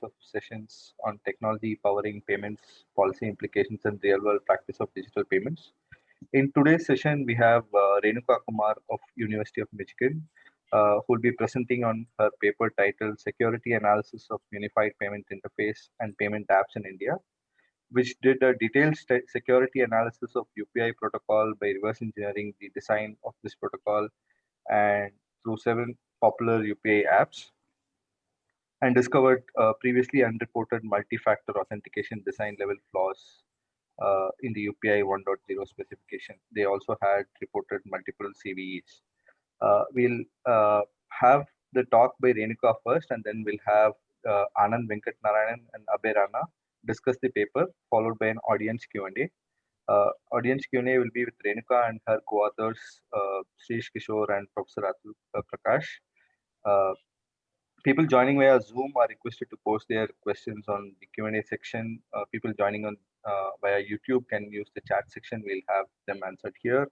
of sessions on technology powering payments, policy implications, and real-world practice of digital payments. In today's session, we have Renuka Kumar of University of Michigan, who will be presenting on her paper titled Security Analysis of Unified Payment Interface and Payment Apps in India, which did a detailed security analysis of UPI protocol by reverse engineering the design of this protocol and through 7 popular UPI apps, and discovered previously unreported multi-factor authentication design level flaws in the UPI 1.0 specification. They also had reported multiple CVEs. We'll have the talk by Renuka first, and then we'll have Anand Venkatnarayanan and Abhay Rana discuss the paper, followed by an audience Q&A. Audience Q&A will be with Renuka and her co-authors, Srish Kishore and Professor Atul Prakash. People joining via Zoom are requested to post their questions on the Q&A section. People joining on via YouTube can use the chat section. We'll have them answered here.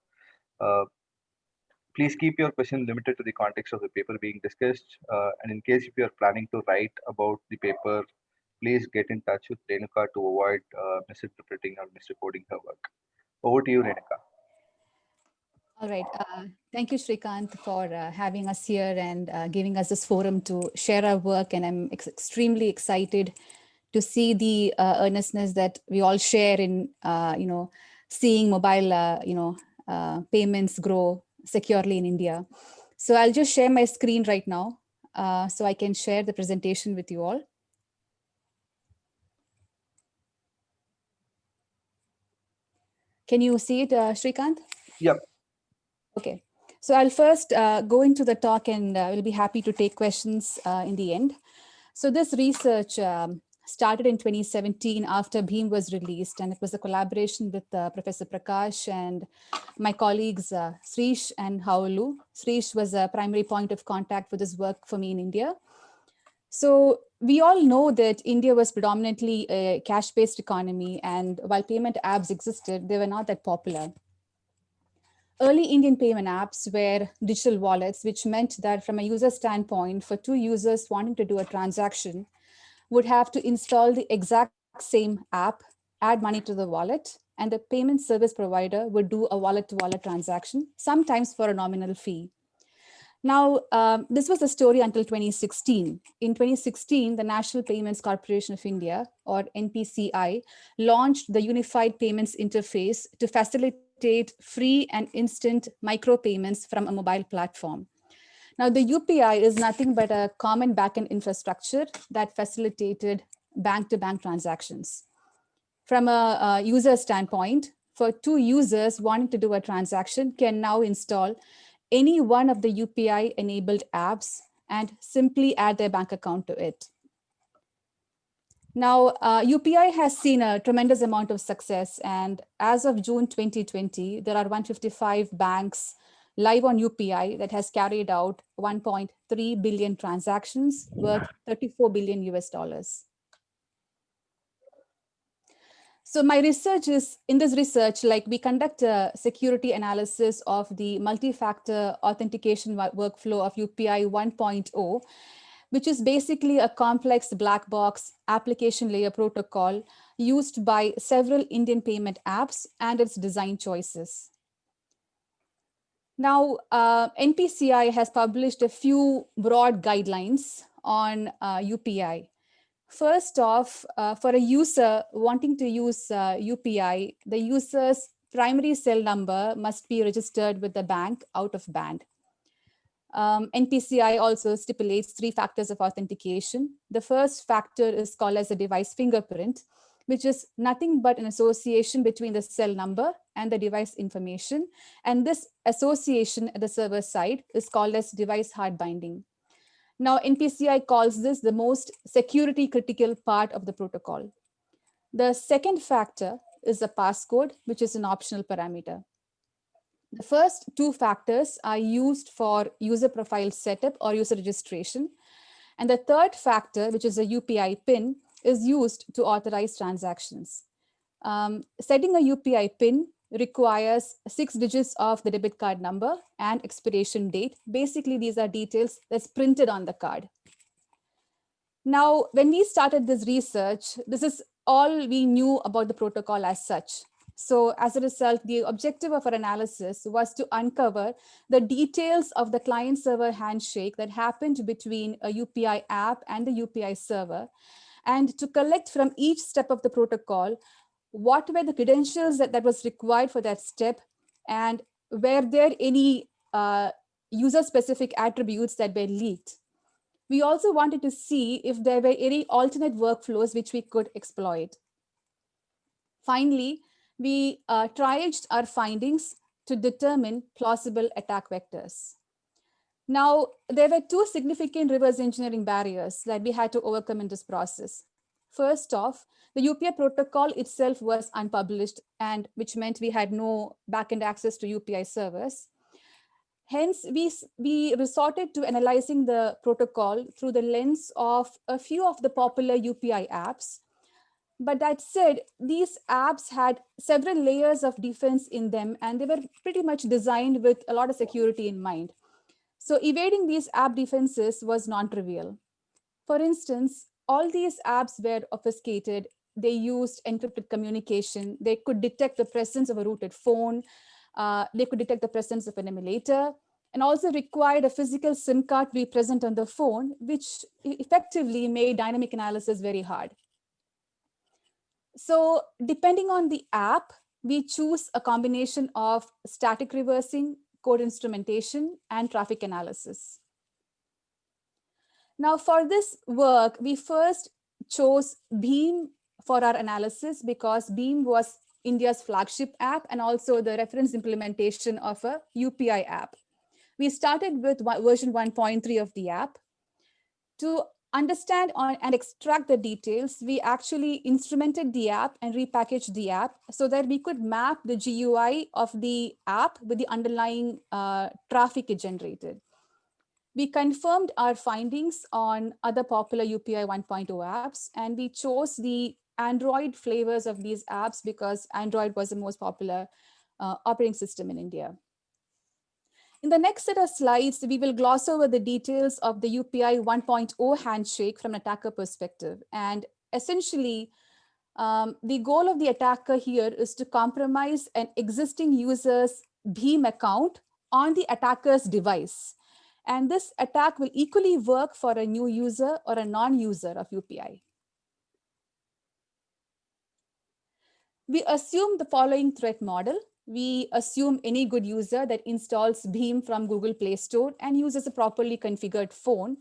Please keep your question limited to the context of the paper being discussed. And in case if you are planning to write about the paper, please get in touch with Renuka to avoid misinterpreting or misreporting her work. Over to you, Renuka. All right. Thank you, Srikanth, for having us here and giving us this forum to share our work. And I'm extremely excited to see the earnestness that we all share in, seeing mobile, payments grow securely in India. So I'll just share my screen right now so I can share the presentation with you all. Can you see it, Srikanth? Yep. Okay. So I'll first go into the talk and we'll be happy to take questions in the end. So this research started in 2017 after BHIM was released, and it was a collaboration with Professor Prakash and my colleagues Srish and Haulu. Srish was a primary point of contact for this work for me in India. So we all know that India was predominantly a cash-based economy, and while payment apps existed, they were not that popular. Early Indian payment apps were digital wallets, which meant that from a user standpoint, for two users wanting to do a transaction, would have to install the exact same app, add money to the wallet, and the payment service provider would do a wallet-to-wallet transaction, sometimes for a nominal fee. Now, this was the story until 2016. In 2016, the National Payments Corporation of India, or NPCI, launched the Unified Payments Interface to facilitate free and instant micropayments from a mobile platform. Now, the UPI is nothing but a common backend infrastructure that facilitated bank-to-bank transactions. From a user standpoint, for two users wanting to do a transaction can now install any one of the UPI-enabled apps and simply add their bank account to it. Now, UPI has seen a tremendous amount of success, and as of June 2020, there are 155 banks live on UPI that has carried out 1.3 billion transactions worth 34 billion US dollars. So my research is, in this research, like we conduct a security analysis of the multi-factor authentication workflow of UPI 1.0, which is basically a complex black box application layer protocol used by several Indian payment apps and its design choices. Now, NPCI has published a few broad guidelines on UPI. First off, for a user wanting to use UPI, the user's primary cell number must be registered with the bank out of band. NPCI also stipulates 3 factors of authentication. The first factor is called as a device fingerprint, which is nothing but an association between the cell number and the device information. And this association at the server side is called as device hard binding. Now, NPCI calls this the most security critical part of the protocol. The second factor is the passcode, which is an optional parameter. The first 2 factors are used for user profile setup or user registration. And the third factor, which is a UPI PIN, is used to authorize transactions. Setting a UPI PIN requires 6 digits of the debit card number and expiration date. Basically, these are details that's printed on the card. Now, when we started this research, this is all we knew about the protocol as such. So as a result, the objective of our analysis was to uncover the details of the client server handshake that happened between a UPI app and the UPI server, and to collect from each step of the protocol, what were the credentials that was required for that step, and were there any user specific attributes that were leaked. We also wanted to see if there were any alternate workflows which we could exploit. Finally, we triaged our findings to determine plausible attack vectors. Now, there were two significant reverse engineering barriers that we had to overcome in this process. First off, the UPI protocol itself was unpublished, and which meant we had no backend access to UPI servers. Hence, we resorted to analyzing the protocol through the lens of a few of the popular UPI apps. But that said, these apps had several layers of defense in them, and they were pretty much designed with a lot of security in mind. So evading these app defenses was non-trivial. For instance, all these apps were obfuscated. They used encrypted communication. They could detect the presence of a rooted phone. They could detect the presence of an emulator, and also required a physical SIM card to be present on the phone, which effectively made dynamic analysis very hard. So depending on the app, we choose a combination of static reversing, code instrumentation, and traffic analysis. Now for this work, we first chose Beam for our analysis because Beam was India's flagship app and also the reference implementation of a UPI app. We started with version 1.3 of the app. To understand and extract the details, we actually instrumented the app and repackaged the app so that we could map the GUI of the app with the underlying traffic it generated. We confirmed our findings on other popular UPI 1.0 apps, and we chose the Android flavors of these apps because Android was the most popular operating system in India. In the next set of slides, we will gloss over the details of the UPI 1.0 handshake from an attacker perspective. And essentially, the goal of the attacker here is to compromise an existing user's Beam account on the attacker's device. And this attack will equally work for a new user or a non-user of UPI. We assume the following threat model. We assume any good user that installs Beam from Google Play Store and uses a properly configured phone.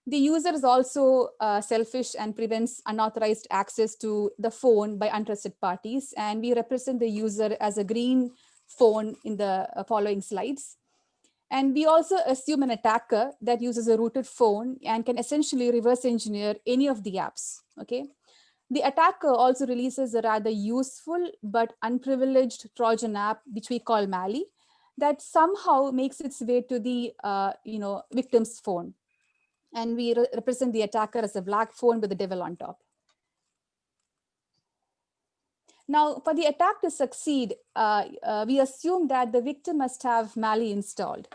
The user is also selfish and prevents unauthorized access to the phone by untrusted parties. And we represent the user as a green phone in the following slides. And we also assume an attacker that uses a rooted phone and can essentially reverse engineer any of the apps, okay? The attacker also releases a rather useful but unprivileged Trojan app, which we call Mali, that somehow makes its way to the victim's phone. And we represent the attacker as a black phone with the devil on top. Now, for the attack to succeed, we assume that the victim must have Mali installed.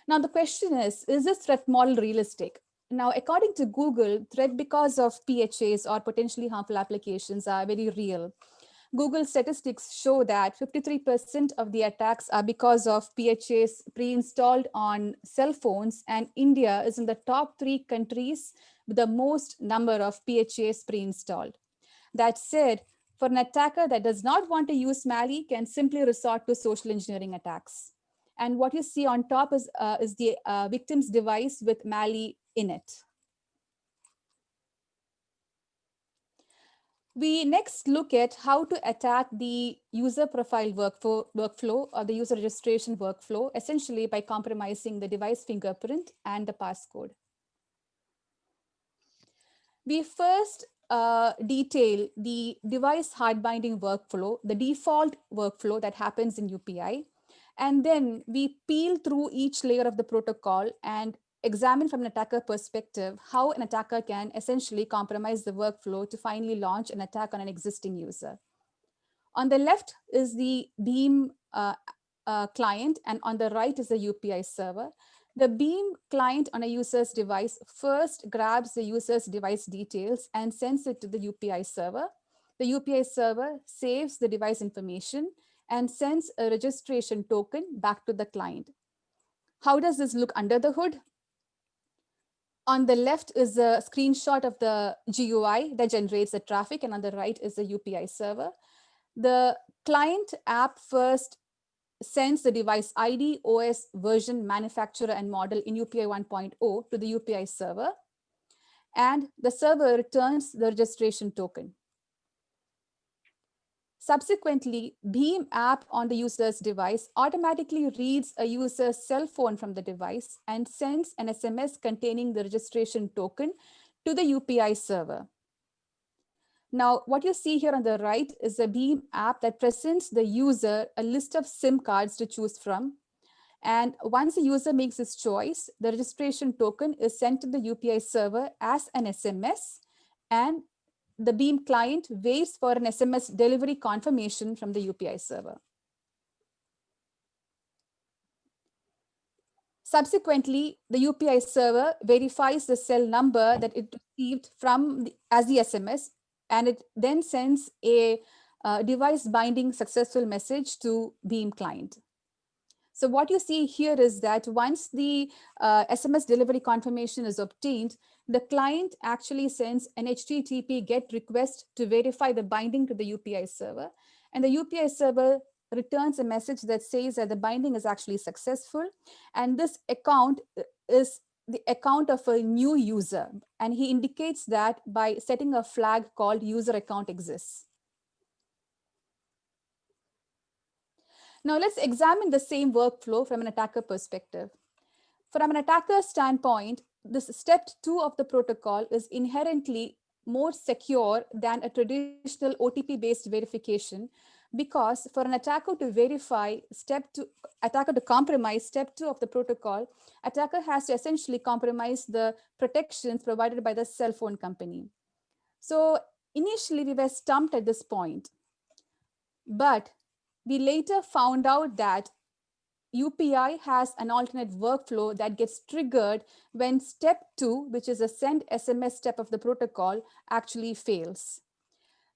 Now, the question is this threat model realistic? Now, according to Google, threat because of PHAs or potentially harmful applications are very real. Google statistics show that 53% of the attacks are because of PHAs pre-installed on cell phones, and India is in the top 3 countries with the most number of PHAs pre-installed. That said, for an attacker that does not want to use Mali can simply resort to social engineering attacks. And what you see on top is the victim's device with Mali in it. We next look at how to attack the user profile workflow or the user registration workflow, essentially by compromising the device fingerprint and the passcode. We first detail the device hard binding workflow, the default workflow that happens in UPI. And then we peel through each layer of the protocol and examine from an attacker perspective how an attacker can essentially compromise the workflow to finally launch an attack on an existing user. On the left is the Beam client, and on the right is the UPI server. The Beam client on a user's device first grabs the user's device details and sends it to the UPI server. The UPI server saves the device information and sends a registration token back to the client. How does this look under the hood? On the left is a screenshot of the GUI that generates the traffic, and on the right is the UPI server. The client app first sends the device ID, OS, version, manufacturer, and model in UPI 1.0 to the UPI server, and the server returns the registration token. Subsequently, Beam app on the user's device automatically reads a user's cell phone from the device and sends an SMS containing the registration token to the UPI server. Now, what you see here on the right is a Beam app that presents the user a list of SIM cards to choose from. And once the user makes his choice, the registration token is sent to the UPI server as an SMS, and the Beam client waits for an SMS delivery confirmation from the UPI server. Subsequently, the UPI server verifies the cell number that it received as the SMS, and it then sends a device binding successful message to Beam client. So what you see here is that once the SMS delivery confirmation is obtained, the client actually sends an HTTP GET request to verify the binding to the UPI server. And the UPI server returns a message that says that the binding is actually successful. And this account is the account of a new user. And he indicates that by setting a flag called user account exists. Now let's examine the same workflow from an attacker perspective. From an attacker standpoint, this step 2 of the protocol is inherently more secure than a traditional OTP-based verification, because for an attacker to verify attacker to compromise step 2 of the protocol, attacker has to essentially compromise the protections provided by the cell phone company. So initially we were stumped at this point, but we later found out that UPI has an alternate workflow that gets triggered when step 2, which is a send SMS step of the protocol, actually fails.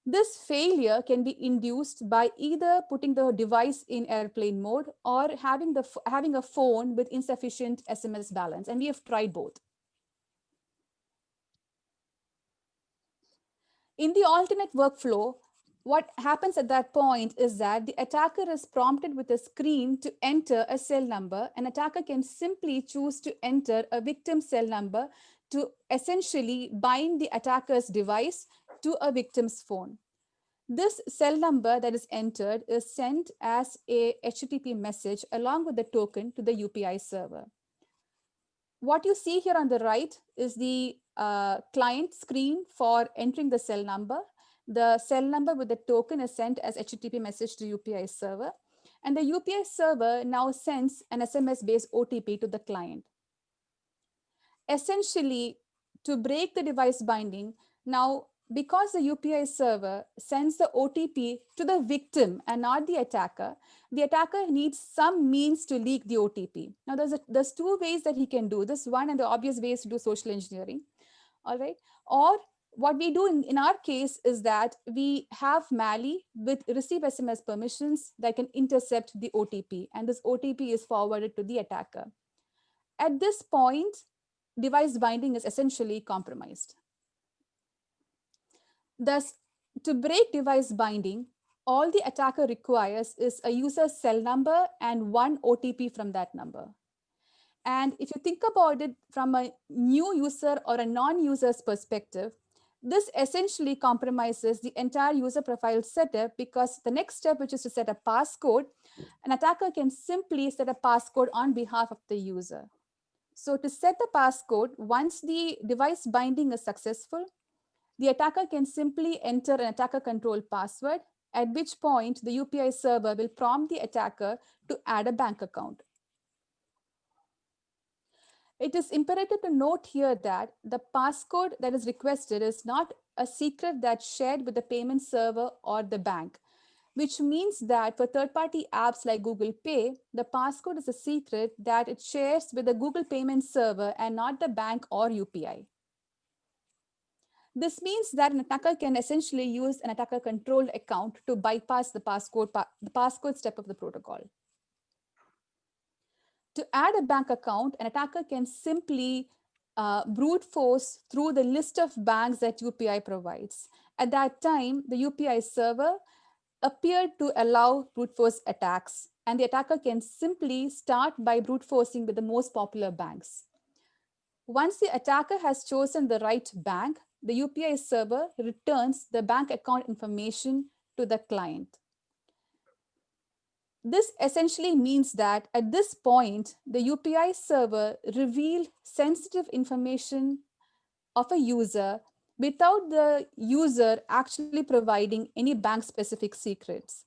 This failure can be induced by either putting the device in airplane mode or having a phone with insufficient SMS balance, and we have tried both. In the alternate workflow, what happens at that point is that the attacker is prompted with a screen to enter a cell number. An attacker can simply choose to enter a victim cell number to essentially bind the attacker's device to a victim's phone. This cell number that is entered is sent as a HTTP message along with the token to the UPI server. What you see here on the right is the client screen for entering the cell number. The cell number with the token is sent as HTTP message to UPI server. And the UPI server now sends an SMS-based OTP to the client. Essentially, to break the device binding, now because the UPI server sends the OTP to the victim and not the attacker needs some means to leak the OTP. Now, there's two ways that he can do this. One, and the obvious way is to do social engineering, all right? Or what we do in our case is that we have Mali with receive SMS permissions that can intercept the OTP, and this OTP is forwarded to the attacker. At this point, device binding is essentially compromised. Thus, to break device binding, all the attacker requires is a user's cell number and one OTP from that number. And if you think about it from a new user or a non-user's perspective, this essentially compromises the entire user profile setup, because the next step, which is to set a passcode, an attacker can simply set a passcode on behalf of the user. So to set the passcode, once the device binding is successful, the attacker can simply enter an attacker control password, at which point the UPI server will prompt the attacker to add a bank account. It is imperative to note here that the passcode that is requested is not a secret that's shared with the payment server or the bank. which means that for third-party apps like Google Pay, the passcode is a secret that it shares with the Google payment server and not the bank or UPI. This means that an attacker can essentially use an attacker-controlled account to bypass the passcode step of the protocol. To add a bank account, an attacker can simply brute force through the list of banks that UPI provides. At that time, the UPI server appeared to allow brute force attacks, and the attacker can simply start by brute forcing with the most popular banks. Once the attacker has chosen the right bank, the UPI server returns the bank account information to the client. This essentially means that at this point, the UPI server revealed sensitive information of a user without the user actually providing any bank specific secrets.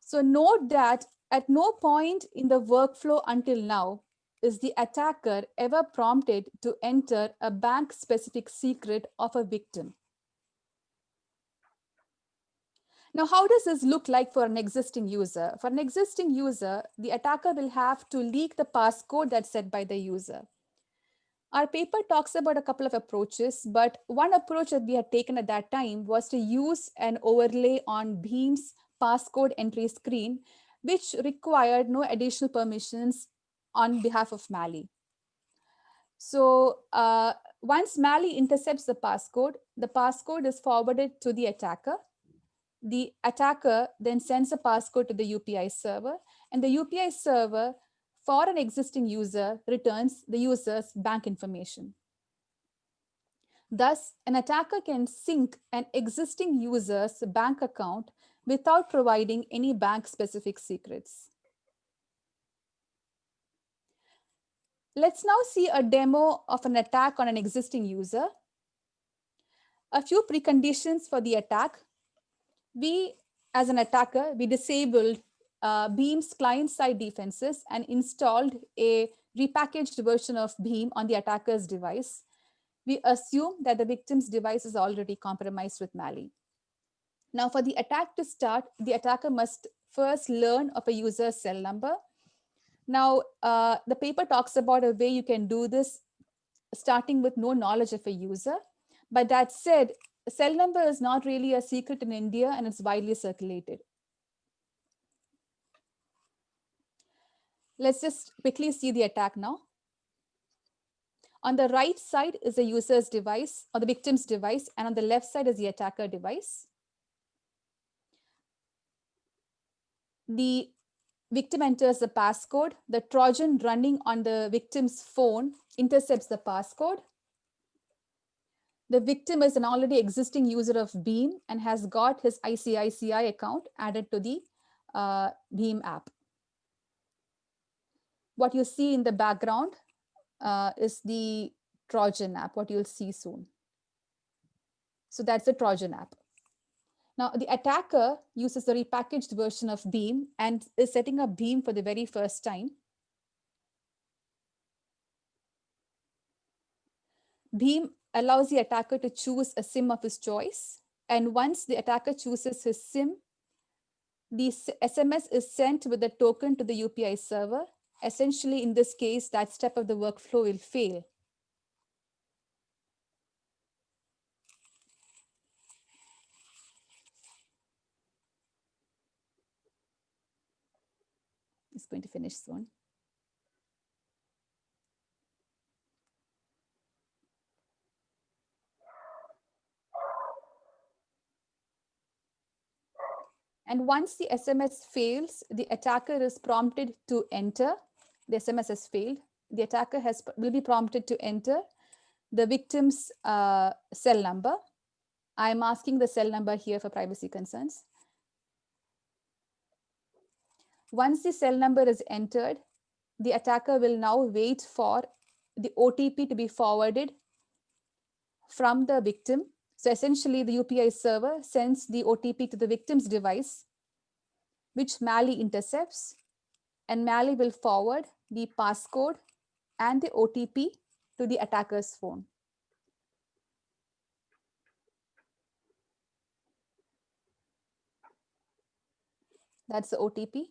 So note that at no point in the workflow until now is the attacker ever prompted to enter a bank specific secret of a victim. Now, how does this look like for an existing user? For an existing user, the attacker will have to leak the passcode that's set by the user. Our paper talks about a couple of approaches, but one approach that we had taken at that time was to use an overlay on Beam's passcode entry screen, which required no additional permissions on behalf of Mali. So once Mali intercepts the passcode is forwarded to the attacker. The attacker then sends a passcode to the UPI server, and the UPI server for an existing user returns the user's bank information. Thus, an attacker can sync an existing user's bank account without providing any bank-specific secrets. Let's now see a demo of an attack on an existing user. A few preconditions for the attack. We, as an attacker, we disabled Beam's client-side defenses and installed a repackaged version of Beam on the attacker's device. We assume that the victim's device is already compromised with Mali. Now, for the attack to start, the attacker must first learn of a user's cell number. Now, the paper talks about a way you can do this starting with no knowledge of a user. But that said, cell number is not really a secret in India and it's widely circulated. Let's just quickly see the attack now. On the right side is the user's device or the victim's device, and on the left side is the attacker device. The victim enters the passcode. The Trojan running on the victim's phone intercepts the passcode. The victim is an already existing user of Beam and has got his ICICI account added to the Beam app. What you see in the background is the Trojan app, what you'll see soon. So that's the Trojan app. Now, the attacker uses the repackaged version of Beam and is setting up Beam for the very first time. Beam allows the attacker to choose a SIM of his choice. And once the attacker chooses his SIM, the SMS is sent with the token to the UPI server. Essentially, in this case, that step of the workflow will fail. It's going to finish soon. And once the SMS fails, the attacker is prompted to enter. The SMS has failed. The attacker will be prompted to enter the victim's cell number. I'm asking the cell number here for privacy concerns. Once the cell number is entered, the attacker will now wait for the OTP to be forwarded from the victim. So essentially, the UPI server sends the OTP to the victim's device, which Mali intercepts, and Mali will forward the passcode and the OTP to the attacker's phone. That's the OTP.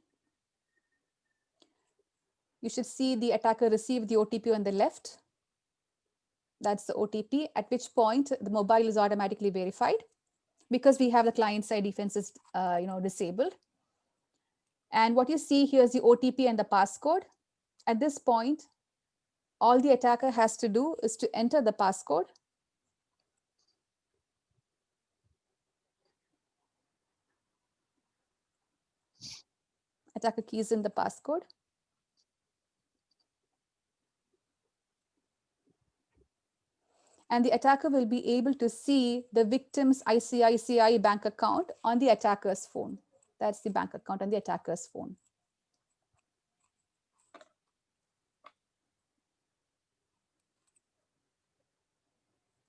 You should see the attacker receive the OTP on the left. That's the OTP, at which point the mobile is automatically verified because we have the client-side defenses disabled. And what you see here is the OTP and the passcode. At this point, all the attacker has to do is to enter the passcode. Attacker keys in the passcode. And the attacker will be able to see the victim's ICICI bank account on the attacker's phone. That's the bank account on the attacker's phone.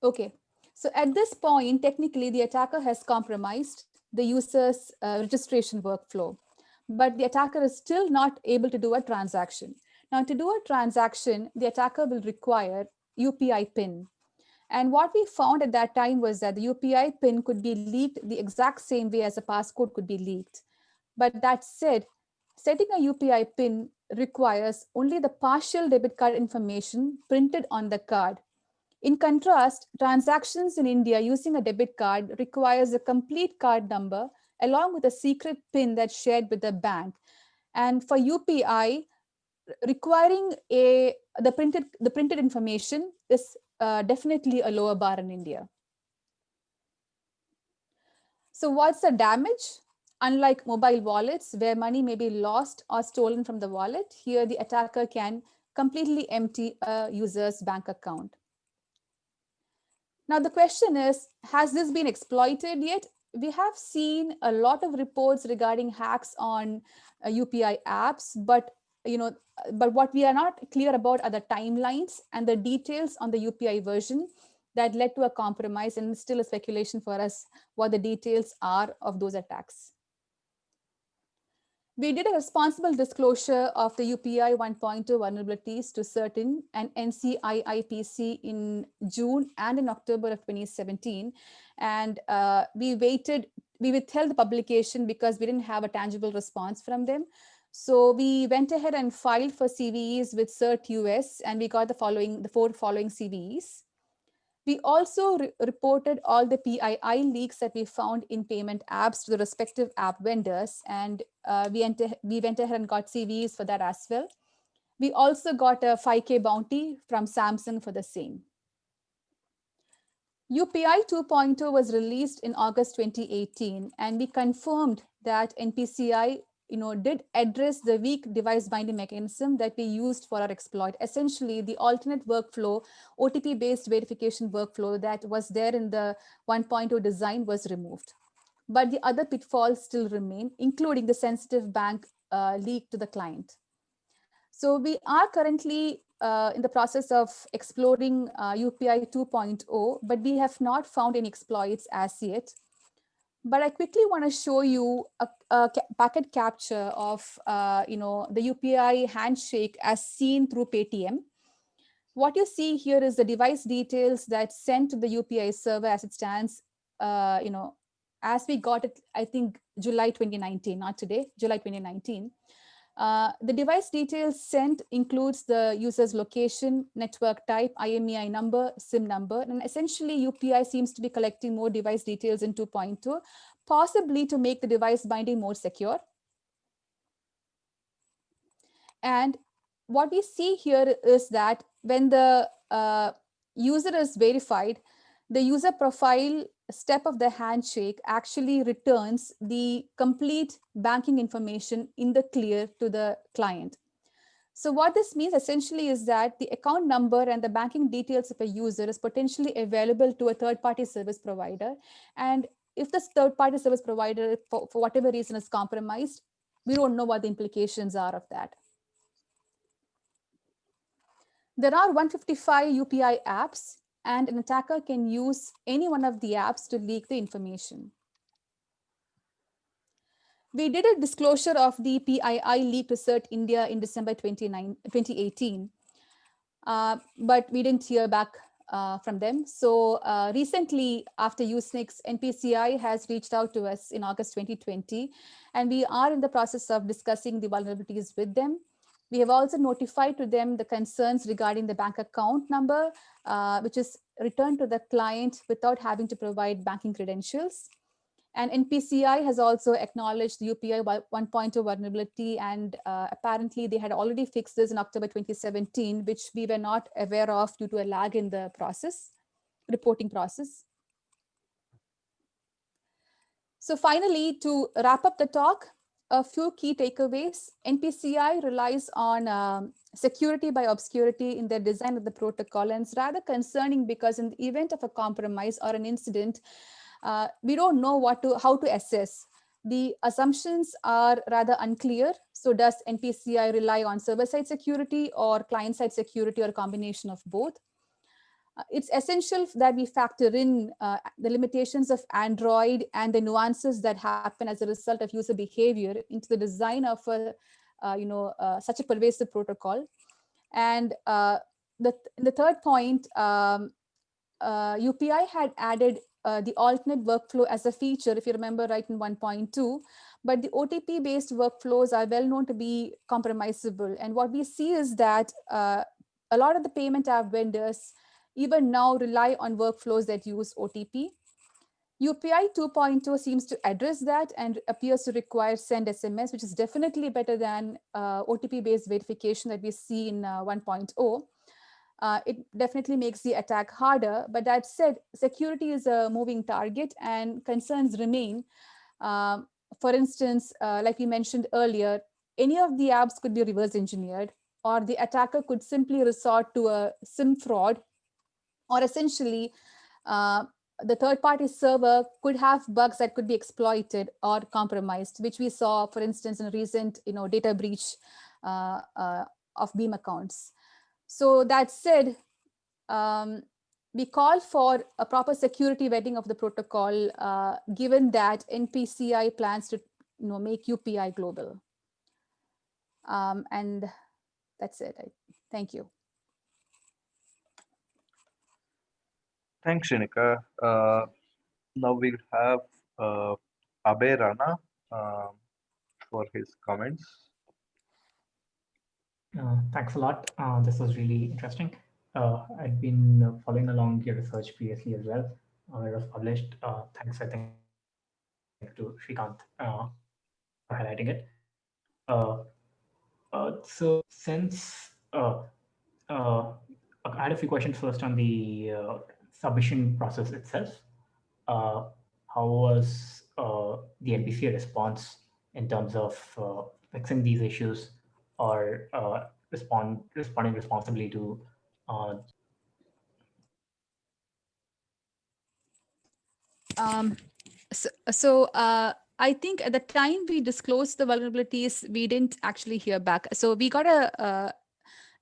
Okay, so at this point, technically the attacker has compromised the user's registration workflow, but the attacker is still not able to do a transaction. Now, to do a transaction, the attacker will require UPI PIN. And what we found at that time was that the UPI PIN could be leaked the exact same way as a passcode could be leaked. But that said, setting a UPI PIN requires only the partial debit card information printed on the card. In contrast, transactions in India using a debit card requires a complete card number along with a secret PIN that's shared with the bank. And for UPI, requiring the printed information is definitely a lower bar in India. So what's the damage? Unlike mobile wallets, where money may be lost or stolen from the wallet, here the attacker can completely empty a user's bank account. Now the question is, has this been exploited yet? We have seen a lot of reports regarding hacks on UPI apps, but what we are not clear about are the timelines and the details on the UPI version that led to a compromise, and still a speculation for us what the details are of those attacks. We did a responsible disclosure of the UPI 1.2 vulnerabilities to certain and NCIIPC in June and in October of 2017. And we withheld the publication because we didn't have a tangible response from them. So we went ahead and filed for CVEs with CERT US, and we got the four following CVEs. We also reported all the PII leaks that we found in payment apps to the respective app vendors, and we went ahead and got CVs for that as well. We also got a 5K bounty from Samsung for the same. UPI 2.0 was released in August 2018, and we confirmed that NPCI did address the weak device binding mechanism that we used for our exploit. Essentially, the alternate workflow, OTP-based verification workflow that was there in the 1.0 design was removed. But the other pitfalls still remain, including the sensitive bank leak to the client. So we are currently in the process of exploring UPI 2.0, but we have not found any exploits as yet. But I quickly want to show you a packet capture of the UPI handshake as seen through Paytm. What you see here is the device details that's sent to the UPI server as it stands, as we got it, I think July 2019, not today, July 2019. The device details sent includes the user's location, network type, IMEI number, SIM number, and essentially UPI seems to be collecting more device details in 2.2, possibly to make the device binding more secure. And what we see here is that when the user is verified, the user profile step of the handshake actually returns the complete banking information in the clear to the client. So what this means essentially is that the account number and the banking details of a user is potentially available to a third-party service provider. And if this third-party service provider, for whatever reason, is compromised, we don't know what the implications are of that. There are 155 UPI apps, and an attacker can use any one of the apps to leak the information. We did a disclosure of the PII leak to CERT India in December 2018, but we didn't hear back from them. So recently, after Usenix, NPCI has reached out to us in August 2020, and we are in the process of discussing the vulnerabilities with them. We have also notified to them the concerns regarding the bank account number, which is returned to the client without having to provide banking credentials. And NPCI has also acknowledged the UPI 1.0 vulnerability, and apparently they had already fixed this in October 2017, which we were not aware of due to a lag in the reporting process. So finally, to wrap up the talk, a few key takeaways. NPCI relies on security by obscurity in their design of the protocol, and it's rather concerning because in the event of a compromise or an incident, we don't know how to assess. The assumptions are rather unclear. So does NPCI rely on server-side security or client-side security, or a combination of both? It's essential that we factor in the limitations of Android and the nuances that happen as a result of user behavior into the design of such a pervasive protocol. And the third point, UPI had added the alternate workflow as a feature, if you remember right, in 1.2, but the OTP based workflows are well known to be compromisable. And what we see is that a lot of the payment app vendors even now rely on workflows that use OTP. UPI 2.2 seems to address that and appears to require send SMS, which is definitely better than OTP based verification that we see in 1.0. It definitely makes the attack harder. But that said, security is a moving target and concerns remain. For instance, like we mentioned earlier, any of the apps could be reverse engineered, or the attacker could simply resort to a SIM fraud, or essentially the third-party server could have bugs that could be exploited or compromised, which we saw, for instance, in a recent data breach of Beam accounts. So that said, we call for a proper security vetting of the protocol, given that NPCI plans to make UPI global. And that's it. Thank you. Thanks, Shanika. Now we'll have Abhay Rana for his comments. Thanks a lot. This was really interesting. I'd been following along your research previously as well. It was published. Thanks, I think, to Shrikant for highlighting it. So since I had a few questions first on the submission process itself. How was the NPCA response in terms of fixing these issues, or responding responsibly to I think at the time we disclosed the vulnerabilities, we didn't actually hear back. So we got a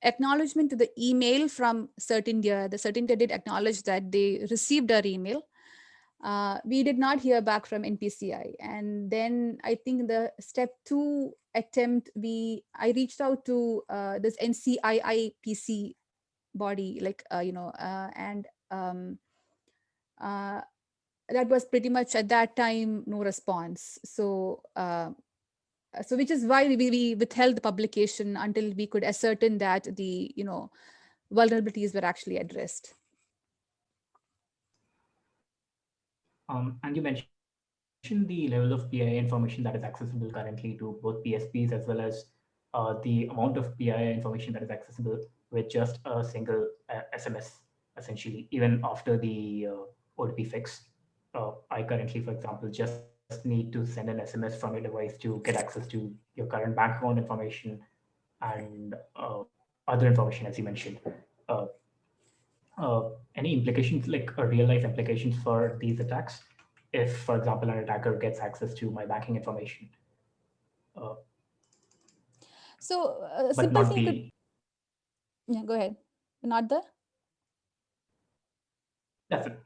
acknowledgement to the email from Certindia. The Certindia did acknowledge that they received our email. We did not hear back from NPCI. And then I think the step 2 attempt, I reached out to this NCII PC body, and that was pretty much at that time no response. So which is why we withheld the publication until we could ascertain that the vulnerabilities were actually addressed. And you mentioned the level of PII information that is accessible currently to both PSPs, as well as the amount of PII information that is accessible with just a single SMS, essentially, even after the OTP fix. I currently, for example, just need to send an SMS from your device to get access to your current bank account information and other information, as you mentioned. Uh, any implications, like real life implications for these attacks, if, for example, an attacker gets access to my banking information? So but simple not thing the. Yeah, go ahead. Not the. That's it.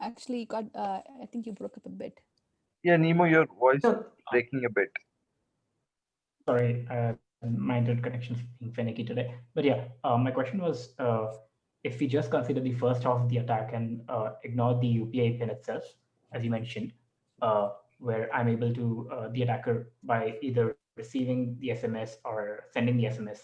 Actually, I think you broke up a bit. Yeah, Nemo, your voice is breaking a bit. Sorry, my internet connection's being finicky today. But yeah, my question was, if we just consider the first half of the attack and ignore the UPI pin itself, as you mentioned, where I'm able to, the attacker, by either receiving the SMS or sending the SMS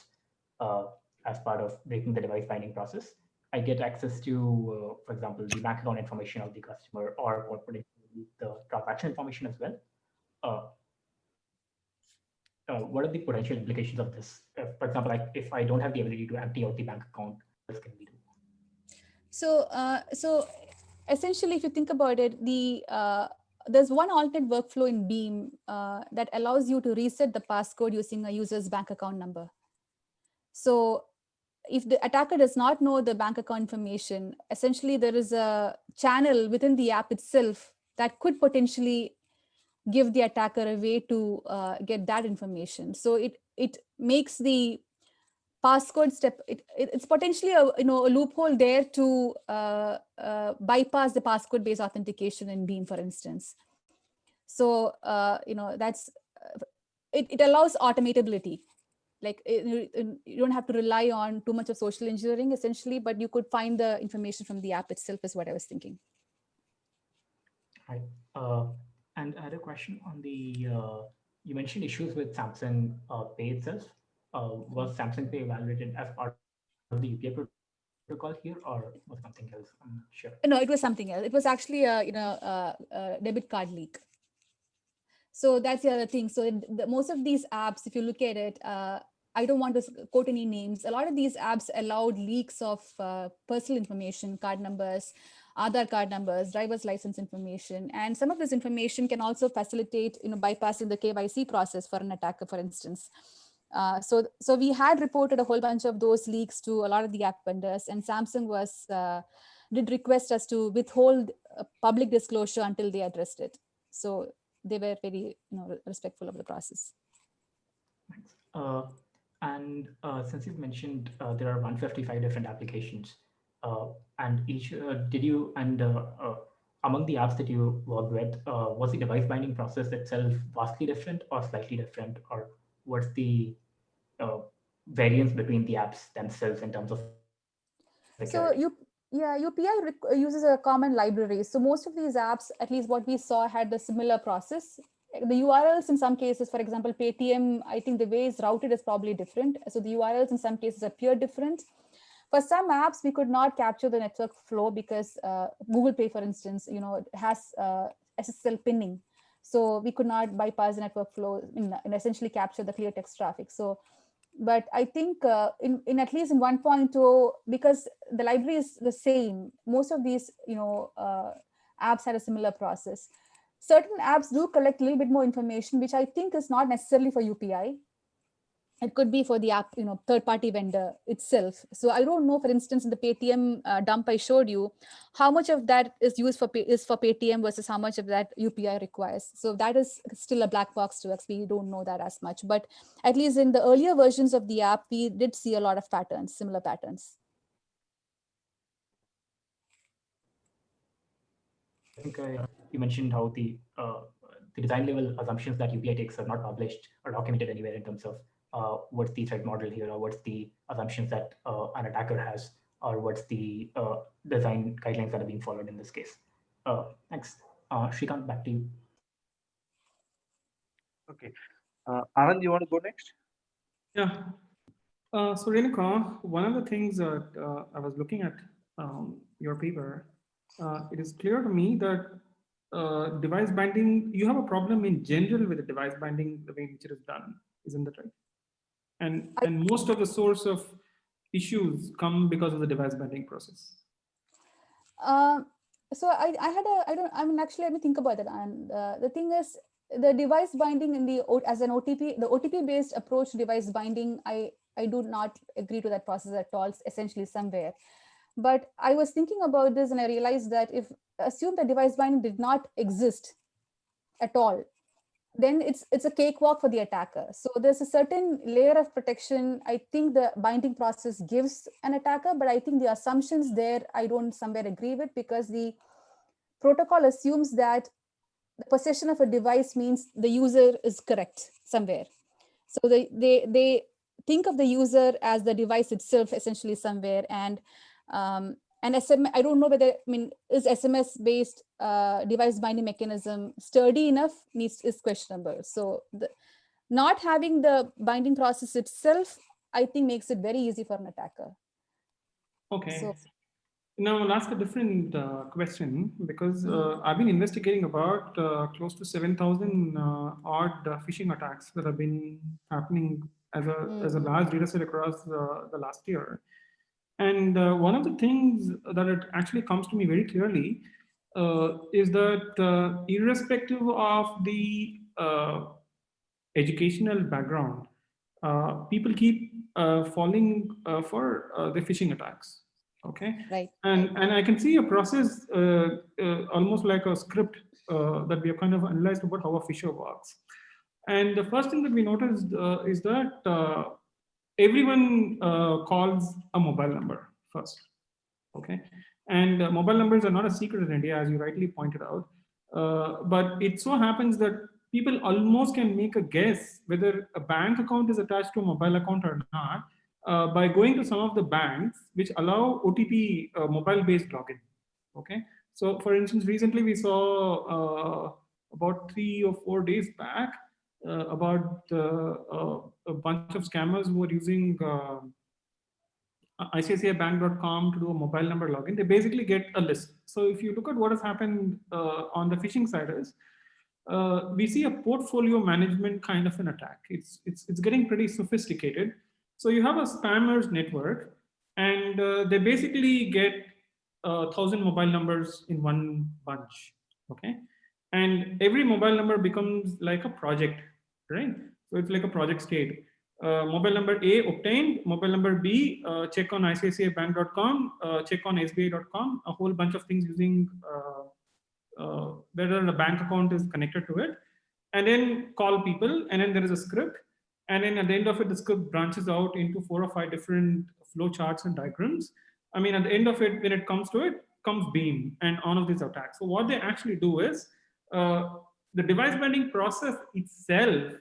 uh, as part of breaking the device binding process, I get access to, for example, the bank account information of the customer, or potentially the transaction information as well. Uh, what are the potential implications of this? For example, like if I don't have the ability to empty out the bank account, what else can we do? So essentially, if you think about it, there's one alternate workflow in Beam that allows you to reset the passcode using a user's bank account number. So if the attacker does not know the bank account information, essentially there is a channel within the app itself that could potentially give the attacker a way to get that information. So it makes the passcode step, it's potentially a loophole there to bypass the passcode based authentication in Beam, for instance. So that's it allows automatability. Like you don't have to rely on too much of social engineering essentially, but you could find the information from the app itself, is what I was thinking. Right. And I had a question on the, you mentioned issues with Samsung Pay itself. Was Samsung Pay evaluated as part of the UPI protocol here, or was it something else? I'm not sure. No, it was something else. It was actually a debit card leak. So that's the other thing. So most of these apps, if you look at it, I don't want to quote any names. A lot of these apps allowed leaks of personal information, card numbers, Aadhaar card numbers, driver's license information. And some of this information can also facilitate, bypassing the KYC process for an attacker, for instance. So we had reported a whole bunch of those leaks to a lot of the app vendors, and Samsung did request us to withhold public disclosure until they addressed it. So they were very respectful of the process. Thanks. And since you've mentioned there are 155 different applications, and each among the apps that you worked with, was the device binding process itself vastly different or slightly different, or what's the variance between the apps themselves in terms of security? So UPI uses a common library. So most of these apps, at least what we saw, had the similar process. The URLs in some cases, for example, Paytm, I think the way it's routed is probably different. So the URLs in some cases appear different. For some apps, we could not capture the network flow because Google Pay, for instance, it has SSL pinning. So we could not bypass the network flow and essentially capture the clear text traffic. So, but I think in at least in 1.0, because the library is the same, most of these apps had a similar process. Certain apps do collect a little bit more information, which I think is not necessarily for UPI. It could be for the app, third-party vendor itself. So I don't know, for instance, in the Paytm dump I showed you, how much of that is used for Paytm versus how much of that UPI requires. So that is still a black box to us. We don't know that as much. But at least in the earlier versions of the app, we did see a lot of patterns, similar patterns. I think you mentioned how the design level assumptions that UPI takes are not published or documented anywhere in terms of what's the threat model here, or what's the assumptions that an attacker has, or what's the design guidelines that are being followed in this case. Thanks. Shrikant, back to you. Okay. Anand, you want to go next? Yeah. So Renuka, one of the things that I was looking at your paper, it is clear to me that device binding, you have a problem in general with the device binding, the way which it is done. Isn't that right? And most of the source of issues come because of the device binding process. So actually, let me think about it. And the thing is, the device binding as an OTP, the OTP based approach to device binding, I do not agree to that process at all, essentially somewhere. But I was thinking about this and I realized that if assume that device binding did not exist at all, then it's a cakewalk for the attacker. So there's a certain layer of protection I think the binding process gives an attacker, but I think the assumptions there I don't somewhere agree with, because the protocol assumes that the possession of a device means the user is correct somewhere. So they think of the user as the device itself, essentially somewhere. And SMS, I don't know whether, I mean, is SMS based device binding mechanism sturdy enough is questionable. So not having the binding process itself, I think, makes it very easy for an attacker. Okay. So, now I'll ask a different question, because I've been investigating about close to 7,000 odd phishing attacks that have been happening as a large data set across the last year. And one of the things that it actually comes to me very clearly is that irrespective of the educational background, people keep falling for the phishing attacks. Okay, right. and I can see a process almost like a script that we have kind of analyzed about how a phisher works. And the first thing that we noticed is that everyone calls a mobile number first. Okay, and mobile numbers are not a secret in India, as you rightly pointed out. But it so happens that people almost can make a guess whether a bank account is attached to a mobile account or not by going to some of the banks which allow OTP mobile-based login. Okay, so for instance, recently we saw about 3 or 4 days back about a bunch of scammers who were using ICICIbank.com to do a mobile number login. They basically get a list. So if you look at what has happened on the phishing side is, we see a portfolio management kind of an attack. It's getting pretty sophisticated. So you have a spammers network, and they basically get 1,000 mobile numbers in one bunch. Okay, and every mobile number becomes like a project, right? So it's like a project state. Mobile number A obtained, mobile number B, check on ICICIbank.com, check on SBI.com, a whole bunch of things using whether a bank account is connected to it, and then call people, and then there is a script, and then at the end of it, the script branches out into 4 or 5 different flow charts and diagrams. I mean, at the end of it, when it comes to it, comes Beam and all of these attacks. So what they actually do is, the device binding process itself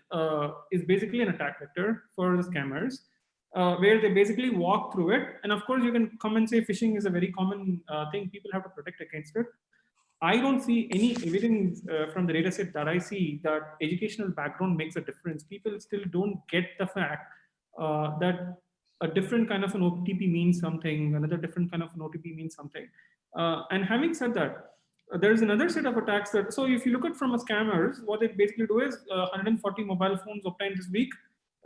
is basically an attack vector for the scammers, where they basically walk through it. And of course, you can come and say phishing is a very common thing. People have to protect against it. I don't see any evidence from the dataset that I see that educational background makes a difference. People still don't get the fact that a different kind of an OTP means something, another different kind of an OTP means something. And having said that, there is another set of attacks that, so if you look at from a scammers, what they basically do is 140 mobile phones obtained this week.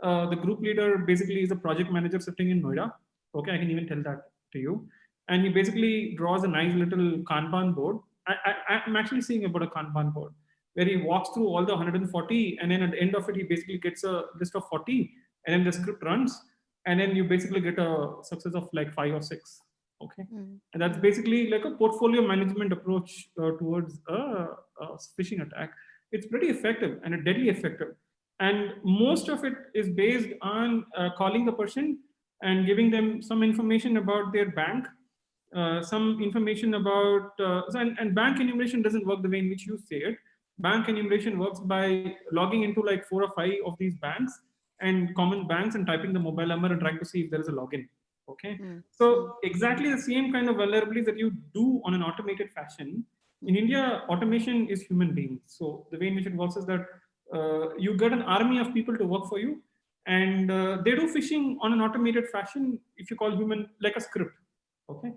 The group leader basically is a project manager sitting in Noida. Okay, I can even tell that to you. And he basically draws a nice little Kanban board. I'm actually seeing about a Kanban board where he walks through all the 140, and then at the end of it, he basically gets a list of 40, and then the script runs, and then you basically get a success of like 5 or 6. Okay, and that's basically like a portfolio management approach towards a phishing attack. It's pretty effective and deadly effective, and most of it is based on calling the person and giving them some information about their bank, some information about and bank enumeration doesn't work the way in which you say it. Bank enumeration works by logging into like 4 or 5 of these banks and common banks and typing the mobile number and trying to see if there is a login. Okay, so exactly the same kind of vulnerabilities that you do on an automated fashion. In India, automation is human beings. So the way in which it works is that you get an army of people to work for you, and they do phishing on an automated fashion if you call human like a script. Okay,